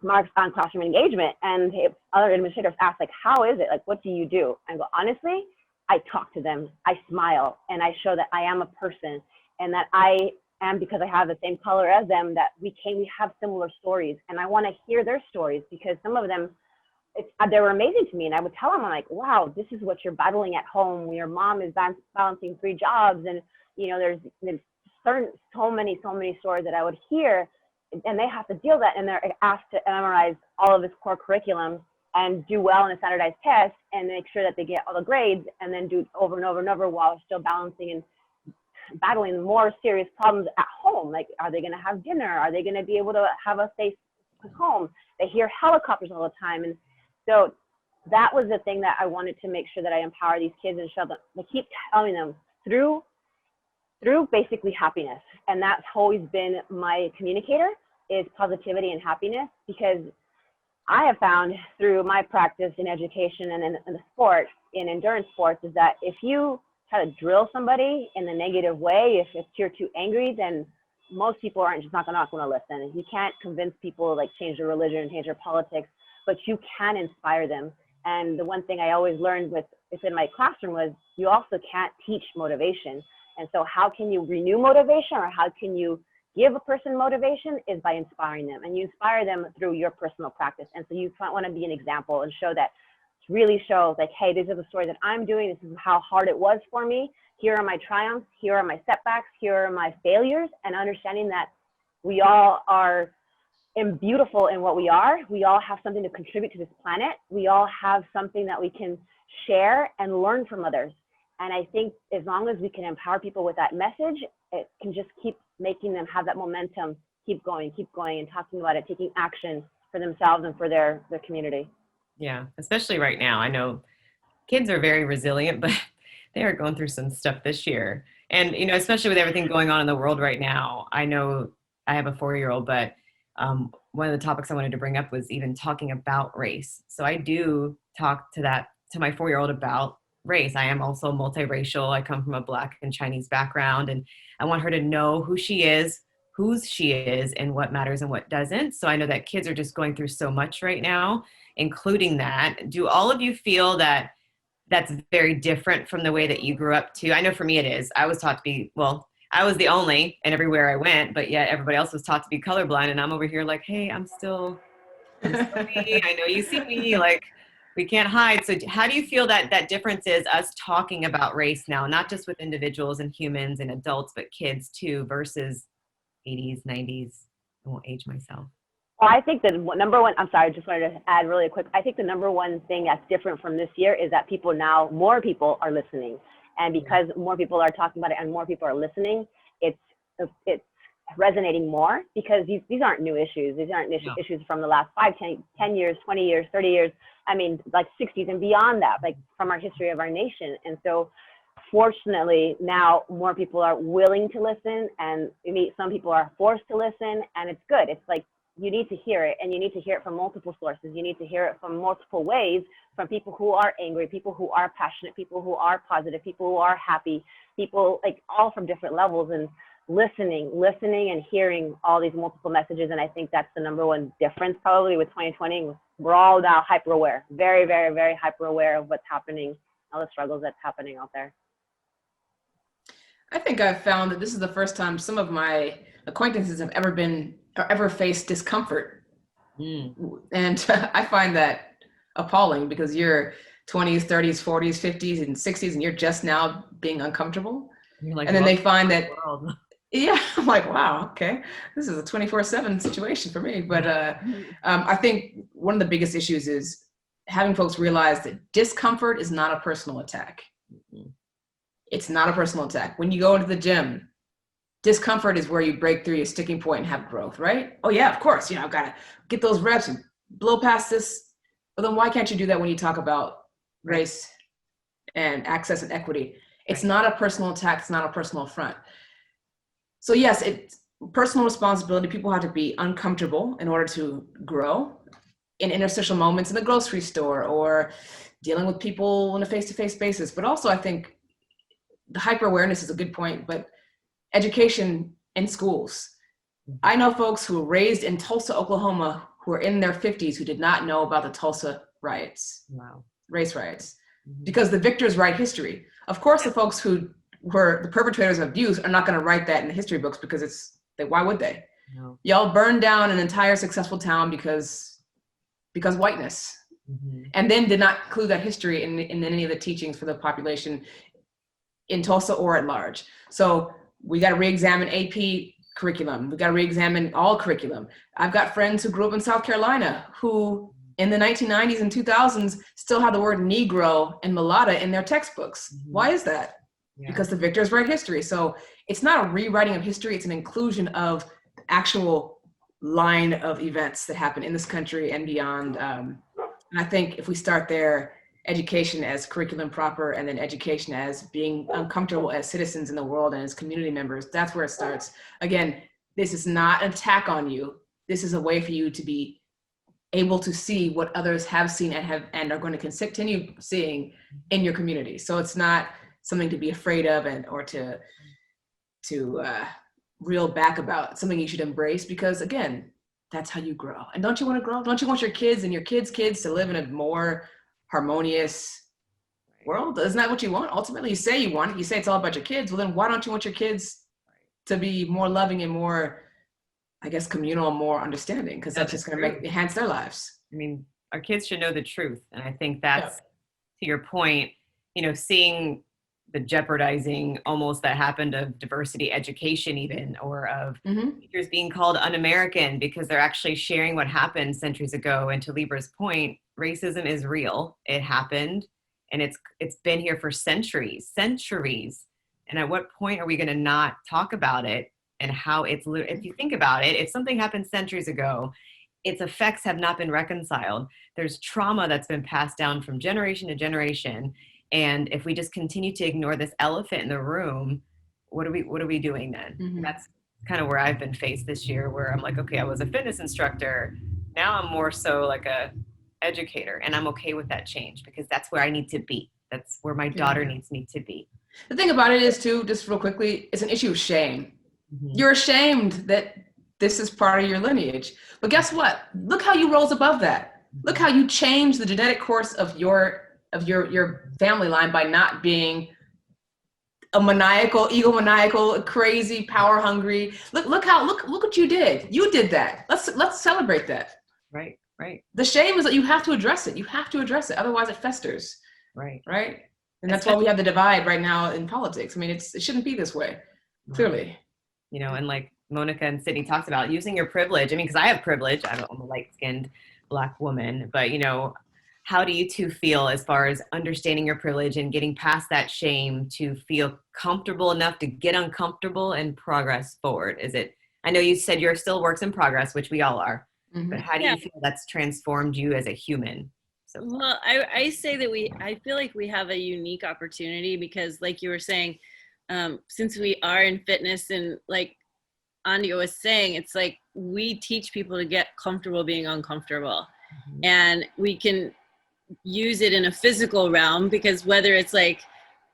marks on classroom engagement, and if other administrators ask, like, how is it, like, what do you do? I go, honestly, I talk to them, I smile, and I show that I am a person, and that I am, because I have the same color as them, that we have similar stories, and I want to hear their stories, because some of them, they were amazing to me. And I would tell them, I'm like, wow, this is what you're battling at home. Your mom is balancing 3 jobs, and there's so many stories that I would hear, and they have to deal with that, and they're asked to memorize all of this core curriculum and do well in a standardized test and make sure that they get all the grades, and then do it over and over and over while still balancing and battling more serious problems at home. Like, are they going to have dinner? Are they going to be able to have a safe home? They hear helicopters all the time. And so that was the thing that I wanted to make sure that I empower these kids and show them. I keep telling them through basically happiness. And that's always been my communicator, is positivity and happiness, because I have found through my practice in education and in the sport, in endurance sports, is that if you try to drill somebody in the negative way, if you're too angry, then most people aren't just not going to listen. You can't convince people, like, change their religion, change their politics, but you can inspire them. And the one thing I always learned within my classroom was you also can't teach motivation. And so how can you renew motivation, or how can you give a person motivation, is by inspiring them. And you inspire them through your personal practice. And so you want to be an example and show that, really show, like, hey, these are the stories that I'm doing. This is how hard it was for me. Here are my triumphs. Here are my setbacks. Here are my failures. And understanding that we all are beautiful in what we are. We all have something to contribute to this planet. We all have something that we can share and learn from others. And I think as long as we can empower people with that message, it can just keep making them have that momentum, keep going, and talking about it, taking action for themselves and for their community. Yeah, especially right now. I know kids are very resilient, but they are going through some stuff this year. And, especially with everything going on in the world right now, I know I have a 4-year-old, but one of the topics I wanted to bring up was even talking about race. So I do talk to my 4-year-old about race. I am also multiracial. I come from a Black and Chinese background, and I want her to know who she is, whose she is, and what matters and what doesn't. So I know that kids are just going through so much right now, including that. Do all of you feel that that's very different from the way that you grew up too? I know for me it is. I was taught to be, I was the only, and everywhere I went, but yet everybody else was taught to be colorblind, and I'm over here like, hey, I'm still me. I know you see me, like, we can't hide. So how do you feel that difference is, us talking about race now, not just with individuals and humans and adults, but kids too, versus 80s, 90s? I won't age myself. Well, I think the number one, I'm sorry, I just wanted to add really quick. I think the number one thing that's different from this year is that more people are listening. And because more people are talking about it and more people are listening, it's resonating more, because these aren't new issues. These aren't issues from the last 5, 10 years, 20 years, 30 years. I mean, like 60s and beyond that, like from our history of our nation. And so fortunately now more people are willing to listen, and some people are forced to listen, and it's good. It's like you need to hear it, and you need to hear it from multiple sources. You need to hear it from multiple ways, from people who are angry, people who are passionate, people who are positive, people who are happy, people like all from different levels, and listening and hearing all these multiple messages. And I think that's the number one difference probably with 2020. We're all now hyper aware, very, very, very hyper aware of what's happening, all the struggles that's happening out there. I think I've found that this is the first time some of my acquaintances have ever faced discomfort. And I find that appalling, because you're 20s, 30s, 40s, 50s, and 60s, and you're just now being uncomfortable. Like, and then they find that, yeah, I'm like, wow, okay, this is a 24/7 situation for me. But I think one of the biggest issues is having folks realize that discomfort is not a personal attack. It's not a personal attack. When you go into the gym, discomfort is where you break through your sticking point and have growth, right? Oh yeah, of course, I've got to get those reps and blow past this. But then why can't you do that when you talk about race and access and equity? It's not a personal attack. It's not a personal affront. So yes, it's personal responsibility. People have to be uncomfortable in order to grow in interstitial moments in the grocery store or dealing with people on a face-to-face basis. But also I think the hyper-awareness is a good point, but education in schools. I know folks who were raised in Tulsa, Oklahoma, who are in their 50s who did not know about the Tulsa riots, race riots, because the victors write history. Of course, the folks who were the perpetrators of abuse are not going to write that in the history books, because why would they? No. Y'all burned down an entire successful town because whiteness, and then did not include that history in any of the teachings for the population in Tulsa or at large. So we got to re-examine AP curriculum. We got to re-examine all curriculum. I've got friends who grew up in South Carolina who in the 1990s and 2000s still have the word Negro and mulatto in their textbooks. Why is that? Because the victors write history. So it's not a rewriting of history, it's an inclusion of actual line of events that happen in this country and beyond. And I think if we start there, education as curriculum proper, and then education as being uncomfortable as citizens in the world and as community members, that's where it starts. Again, this is not an attack on you. This is a way for you to be able to see what others have seen and are going to continue seeing in your community. So it's not something to be afraid of or to reel back about. It's something you should embrace, because again, that's how you grow. And don't you want to grow? Don't you want your kids and your kids' kids to live in a more harmonious world? Isn't that what you want? Ultimately, you say you want it. You say it's all about your kids. Well, then why don't you want your kids to be more loving and more, I guess, communal and more understanding? Because that's just going to enhance their lives. I mean, our kids should know the truth. And I think that's, to your point, seeing the jeopardizing almost that happened of diversity education even, or of teachers being called un-American because they're actually sharing what happened centuries ago. And to Libra's point, racism is real. It happened, and it's been here for centuries. And at what point are we going to not talk about it and how it's, if you think about it, if something happened centuries ago, its effects have not been reconciled. There's trauma that's been passed down from generation to generation. And if we just continue to ignore this elephant in the room, what are we doing then? That's kind of where I've been faced this year, where I'm like, okay, I was a fitness instructor. Now I'm more so like a educator, and I'm okay with that change, because that's where I need to be. That's where my daughter needs me to be. The thing about it is too, just real quickly, it's an issue of shame. You're ashamed that this is part of your lineage. But guess what? Look how you rose above that. Look how you changed the genetic course of your family line by not being a egomaniacal, crazy, power hungry. Look what you did. You did that. Let's celebrate that. Right. The shame is that you have to address it. You have to address it. Otherwise it festers. Right. And that's why we have the divide right now in politics. I mean, it shouldn't be this way, clearly. And like Monica and Sydney talks about using your privilege. I mean, because I have privilege. I'm a light-skinned Black woman, but how do you two feel as far as understanding your privilege and getting past that shame to feel comfortable enough to get uncomfortable and progress forward? I know you said you're still works in progress, which we all are, but how do you feel that's transformed you as a human? Well, I say that I feel like we have a unique opportunity, because like you were saying, since we are in fitness, and like Andia was saying, it's like we teach people to get comfortable being uncomfortable. And we can use it in a physical realm, because whether it's like,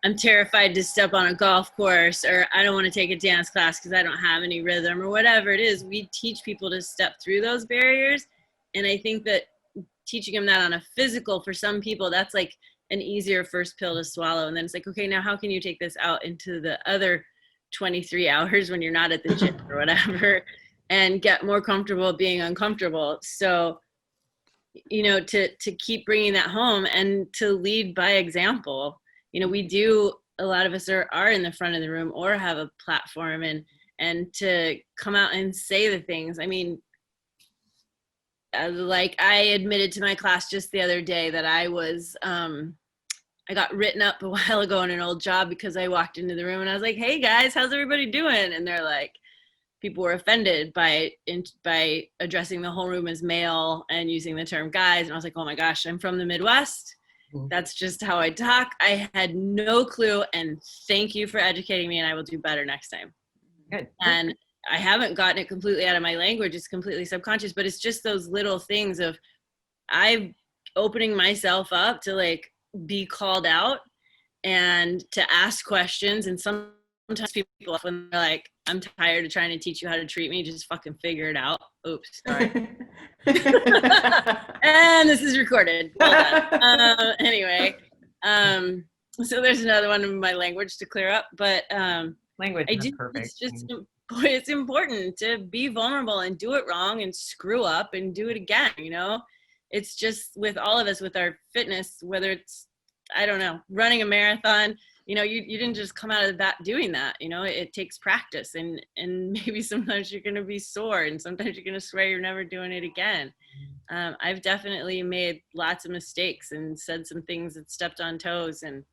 I'm terrified to step on a golf course, or I don't want to take a dance class because I don't have any rhythm, or whatever it is, we teach people to step through those barriers. And I think that teaching them that on a physical, for some people, that's like an easier first pill to swallow. And then it's like, okay, now how can you take this out into the other 23 hours when you're not at the gym or whatever, and get more comfortable being uncomfortable? So, you know, to keep bringing that home and to lead by example. You know, we do, a lot of us are in the front of the room or have a platform, and to come out and say the things. I mean, like I admitted to my class just the other day that I was, I got written up a while ago in an old job because I walked into the room and I was like, hey guys, how's everybody doing? And they're like, people were offended by addressing the whole room as male and using the term guys. And I was like, oh my gosh, I'm from the Midwest. That's just how I talk. I had no clue, and thank you for educating me, and I will do better next time. Good. And I haven't gotten it completely out of my language. It's completely subconscious, but it's just those little things of I'm opening myself up to like be called out and to ask questions. And sometimes people, when they're like, I'm tired of trying to teach you how to treat me, just fucking figure it out. Oops, sorry. And this is recorded. Well done. Anyway, so there's another one in my language to clear up, but Language I is do. perfect. It's just, it's important to be vulnerable and do it wrong and screw up and do it again. You know, it's just with all of us, with our fitness, whether it's, I don't know, running a marathon. You know, you didn't just come out of that doing that. You know, it takes practice, and maybe sometimes you're going to be sore, and sometimes you're going to swear you're never doing it again. I've definitely made lots of mistakes and said some things that stepped on toes, and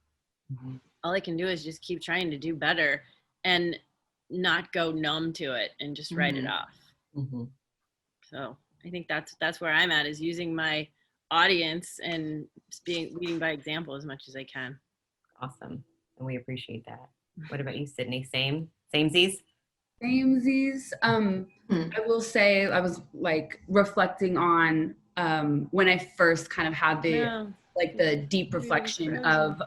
all I can do is just keep trying to do better and not go numb to it and just write it off. So I think that's where I'm at, is using my audience and leading by example as much as I can. Awesome. And we appreciate that. What about you, Sydney? Samesies? Samesies. I will say I was like reflecting on when I first kind of had the deep reflection of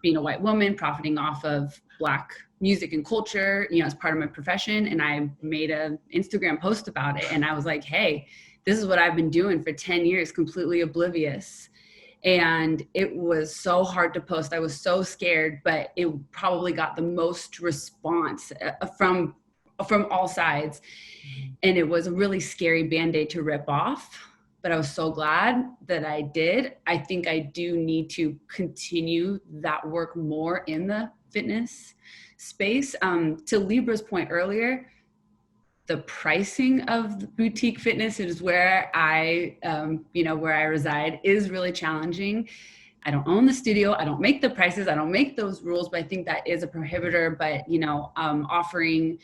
being a white woman, profiting off of Black music and culture, you know, as part of my profession. And I made an Instagram post about it. And I was like, hey, this is what I've been doing for 10 years, completely oblivious. And it was so hard to post. I was so scared, but it probably got the most response from all sides. And it was a really scary Band-Aid to rip off, but I was so glad that I did. I think I do need to continue that work more in the fitness space. To Libra's point earlier, the pricing of the boutique fitness is where where I reside, is really challenging. I don't own the studio. I don't make the prices. I don't make those rules, but I think that is a prohibitor. But, you know, offering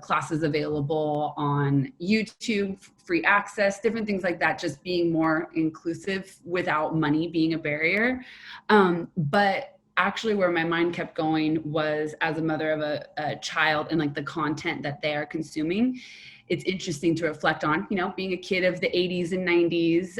classes available on YouTube, free access, different things like that, just being more inclusive without money being a barrier. But actually where my mind kept going was, as a mother of a child, and like the content that they are consuming. It's interesting to reflect on, you know, being a kid of the 80s and 90s,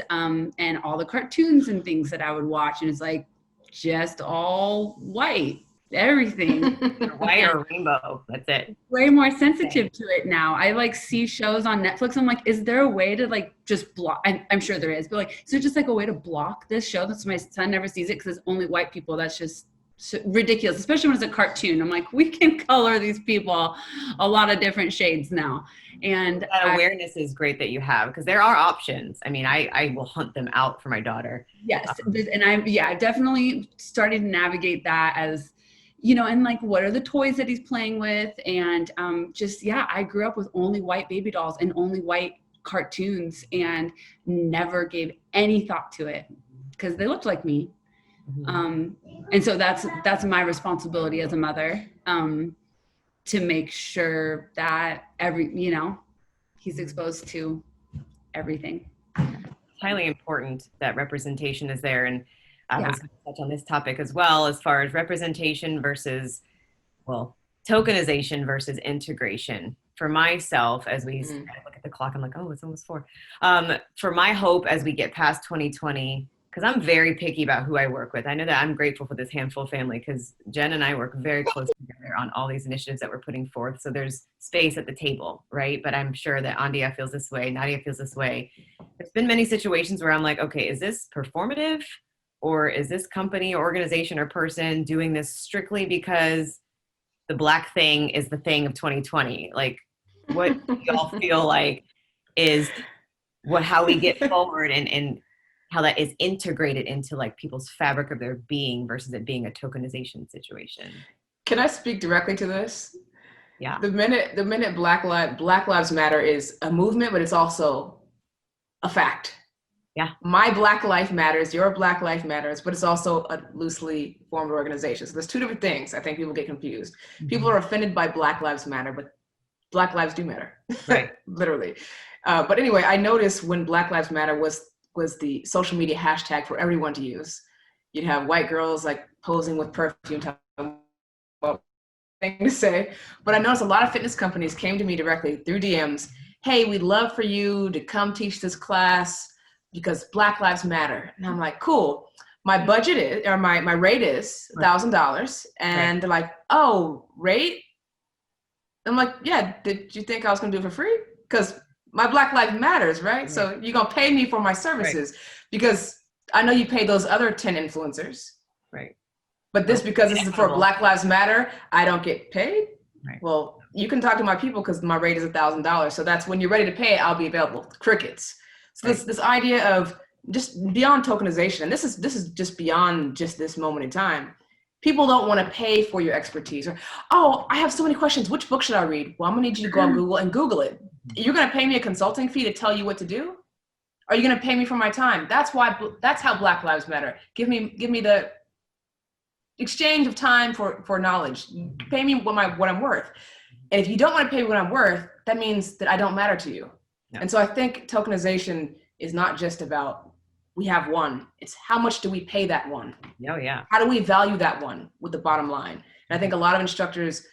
and all the cartoons and things that I would watch. And it's like, just all white, everything. White or rainbow, that's it. Way more sensitive to it now. I like see shows on Netflix. I'm like, is there a way to like just block? I'm sure there is, but like, is there just like a way to block this show that's my son never sees it because it's only white people? That's just so ridiculous, especially when it's a cartoon. I'm like, we can color these people a lot of different shades now. And that awareness is great that you have, because there are options. I mean, I will hunt them out for my daughter. Yes. And I definitely started to navigate that as, you know, and like, what are the toys that he's playing with? And I grew up with only white baby dolls and only white cartoons, and never gave any thought to it because they looked like me. And so that's my responsibility as a mother, to make sure that he's exposed to everything. It's highly important that representation is there. And I was going to touch on this topic as well, as far as representation versus, tokenization versus integration. For myself, as we look at at the clock. I'm like, oh, it's almost 4. For my hope as we get past 2020, because I'm very picky about who I work with. I know that I'm grateful for this handful family because Jen and I work very closely together on all these initiatives that we're putting forth. So there's space at the table, right? But I'm sure that Andia feels this way, Nadia feels this way. There's been many situations where I'm like, okay, is this performative? Or is this company or organization or person doing this strictly because the Black thing is the thing of 2020? Like, what do y'all feel like is how we get forward and how that is integrated into like people's fabric of their being versus it being a tokenization situation? Can I speak directly to this? Yeah. The minute Black Lives Matter is a movement, but it's also a fact. Yeah. My Black Life Matters, your Black Life Matters, but it's also a loosely formed organization. So there's two different things. I think people get confused. People are offended by Black Lives Matter, but Black lives do matter. Right. Literally. But anyway, I noticed when Black Lives Matter was the social media hashtag for everyone to use. You'd have white girls like posing with perfume, talking about thing to say. But I noticed a lot of fitness companies came to me directly through DMs. Hey, we'd love for you to come teach this class because Black Lives Matter. And I'm like, cool. My budget is, or my rate is $1,000. And they're like, oh, rate? I'm like, yeah, did you think I was gonna do it for free? Because my Black Lives Matters, right? So you're gonna pay me for my services because I know you pay those other 10 influencers. Right. But because this is for Black Lives Matter, I don't get paid. Right. Well, you can talk to my people because my rate is $1,000. So that's when you're ready to pay, I'll be available. Crickets. So this idea of just beyond tokenization, and this is just beyond just this moment in time. People don't want to pay for your expertise. Or, oh, I have so many questions. Which book should I read? Well, I'm gonna need you to go on Google and Google it. You're gonna pay me a consulting fee to tell you what to do? Are you gonna pay me for my time? That's how Black Lives Matter. Give me the exchange of time for knowledge. Pay me what I'm worth. And if you don't want to pay me what I'm worth, that means that I don't matter to you. Yeah. And so I think tokenization is not just about we have one. It's how much do we pay that one? Oh yeah. How do we value that one with the bottom line? And I think a lot of instructors,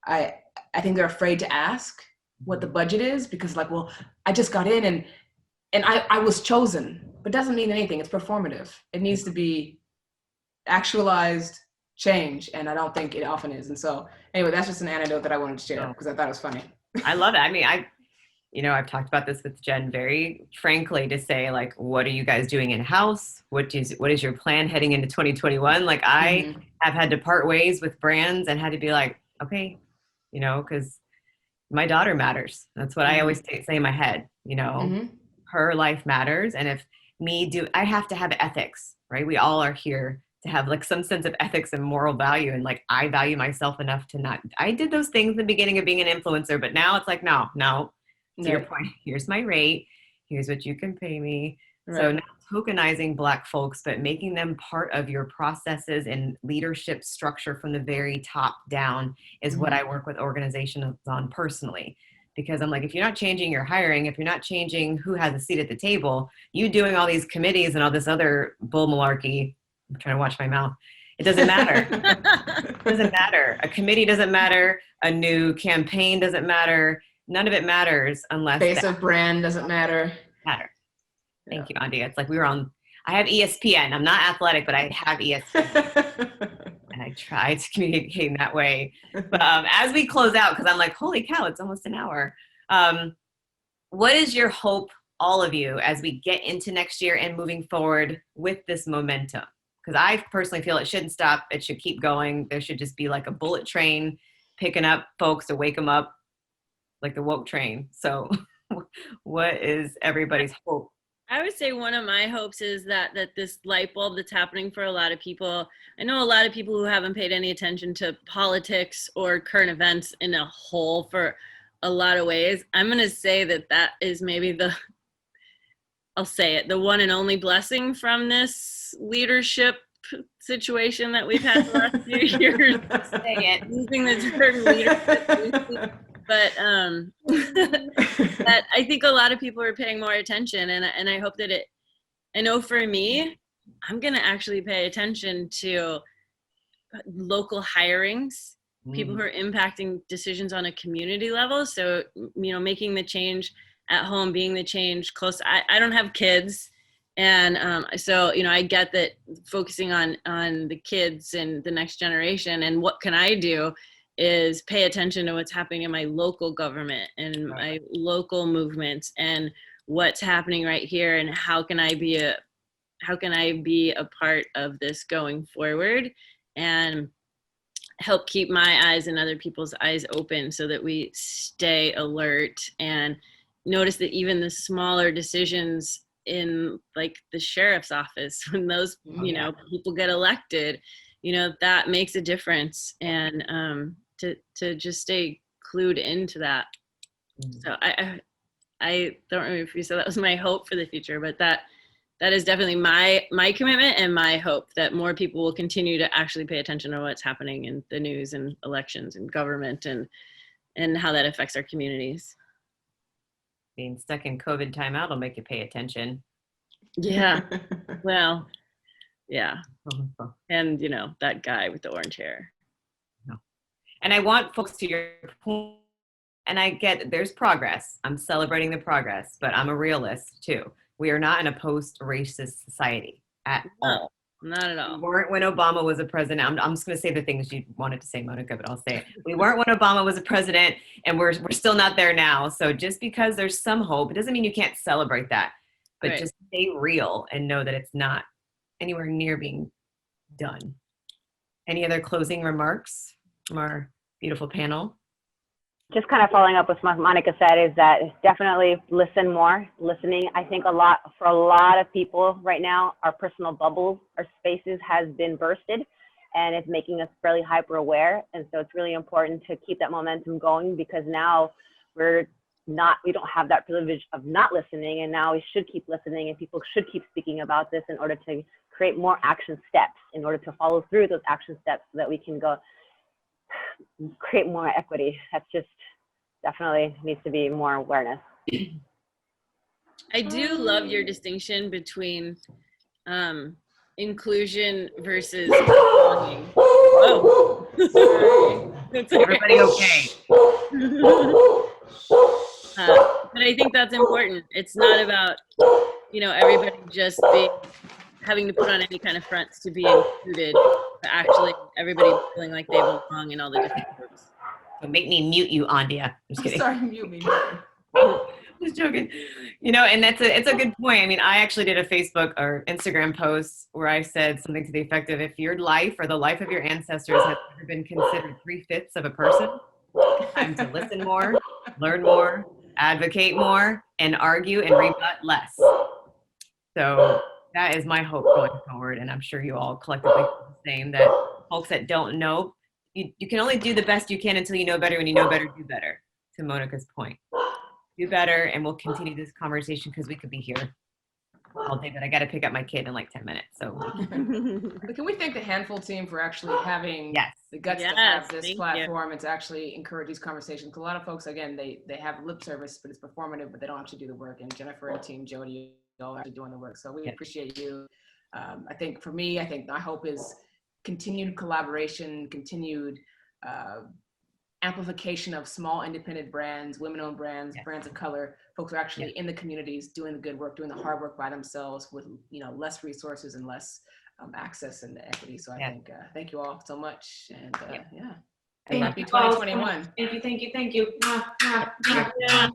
I think they're afraid to ask what the budget is because like, well, I just got in and I was chosen, but doesn't mean anything. It's performative. It needs to be actualized change. And I don't think it often is. And so anyway, that's just an anecdote that I wanted to share because I thought it was funny. I love it. I mean, I've talked about this with Jen very frankly to say like, what are you guys doing in-house? What is your plan heading into 2021? Like I have had to part ways with brands and had to be like, okay, because my daughter matters. That's what I always say in my head, her life matters. And if I have to have ethics, right? We all are here to have like some sense of ethics and moral value. And like, I value myself enough to I did those things in the beginning of being an influencer, but now it's like, no. To your point, here's my rate. Here's what you can pay me. Right. So not tokenizing Black folks, but making them part of your processes and leadership structure from the very top down is what I work with organizations on personally. Because I'm like, if you're not changing your hiring, if you're not changing who has a seat at the table, you doing all these committees and all this other bull malarkey, I'm trying to watch my mouth. It doesn't matter. It doesn't matter. A committee doesn't matter. A new campaign doesn't matter. None of it matters unless face of brand doesn't matter. Thank you, Andia. It's like I have ESPN. I'm not athletic, but I have ESPN. And I try to communicate in that way. But as we close out, because I'm like, holy cow, it's almost an hour. What is your hope, all of you, as we get into next year and moving forward with this momentum? Because I personally feel it shouldn't stop. It should keep going. There should just be like a bullet train picking up folks to wake them up, like the woke train. So what is everybody's hope? I would say one of my hopes is that this light bulb that's happening for a lot of people. I know a lot of people who haven't paid any attention to politics or current events in a whole for a lot of ways. I'm going to say that is maybe I'll say it, the one and only blessing from this leadership situation that we've had the last few years. Say it, using the term leadership. But that I think a lot of people are paying more attention, and I hope that I know for me, I'm going to actually pay attention to local hirings, people who are impacting decisions on a community level. So, making the change at home, being the change close. I don't have kids. And so, you know, I get that focusing on the kids and the next generation and what can I do is pay attention to what's happening in my local government and my local movements and what's happening right here and how can I be a part of this going forward and help keep my eyes and other people's eyes open so that we stay alert and notice that even the smaller decisions in like the sheriff's office, when those, you know, people get elected, you know, that makes a difference. And to just stay clued into that. So I don't remember if you said that was my hope for the future, but that is definitely my commitment and my hope that more people will continue to actually pay attention to what's happening in the news and elections and government and how that affects our communities. Being stuck in COVID timeout will make you pay attention. Yeah. Well, yeah. And, you know, that guy with the orange hair. And I want folks to your point, and I get there's progress. I'm celebrating the progress, but I'm a realist too. We are not in a post-racist society at all. Not at all. We weren't when Obama was a president. I'm just going to say the things you wanted to say, Monica, but I'll say it. We weren't when Obama was a president, and we're still not there now. So just because there's some hope, it doesn't mean you can't celebrate that. But just stay real and know that it's not anywhere near being done. Any other closing remarks from our beautiful panel? Just kind of following up with what Monica said is that definitely listen more. Listening, I think for a lot of people right now, our personal bubbles, our spaces has been bursted and it's making us fairly hyper aware. And so it's really important to keep that momentum going because now we don't have that privilege of not listening, and now we should keep listening and people should keep speaking about this in order to create more action steps, in order to follow through those action steps so that we can go create more equity. That's just definitely needs to be more awareness. I do love your distinction between inclusion versus belonging. Oh. Everybody okay? But I think that's important. It's not about, you know, everybody just having to put on any kind of fronts to be included, but actually everybody feeling like they belong in all the different groups. So make me mute you, Andia. Just kidding. Sorry, mute me. Just joking. You know, and it's a good point. I mean, I actually did a Facebook or Instagram post where I said something to the effect of, if your life or the life of your ancestors has ever been considered 3/5 of a person, time to listen more, learn more, advocate more, and argue and rebut less. So that is my hope going forward. And I'm sure you all collectively feel the same, that folks that don't know, you can only do the best you can until you know better. When you know better, do better. To Monica's point. Do better, and we'll continue this conversation because we could be here all day, but I got to pick up my kid in like 10 minutes. So But can we thank the Handful team for actually having the guts to have this platform and to actually encourage these conversations? Because a lot of folks, again, they have lip service, but it's performative, but they don't actually do the work. And Jennifer and Team Jody are actually doing the work. So we appreciate you. I think for me, my hope is continued collaboration, continued amplification of small independent brands, women-owned brands, brands of color, folks who are actually in the communities doing the good work, doing the hard work by themselves with, you know, less resources and less access and equity. So I think, thank you all so much. And happy 2021. Thank you.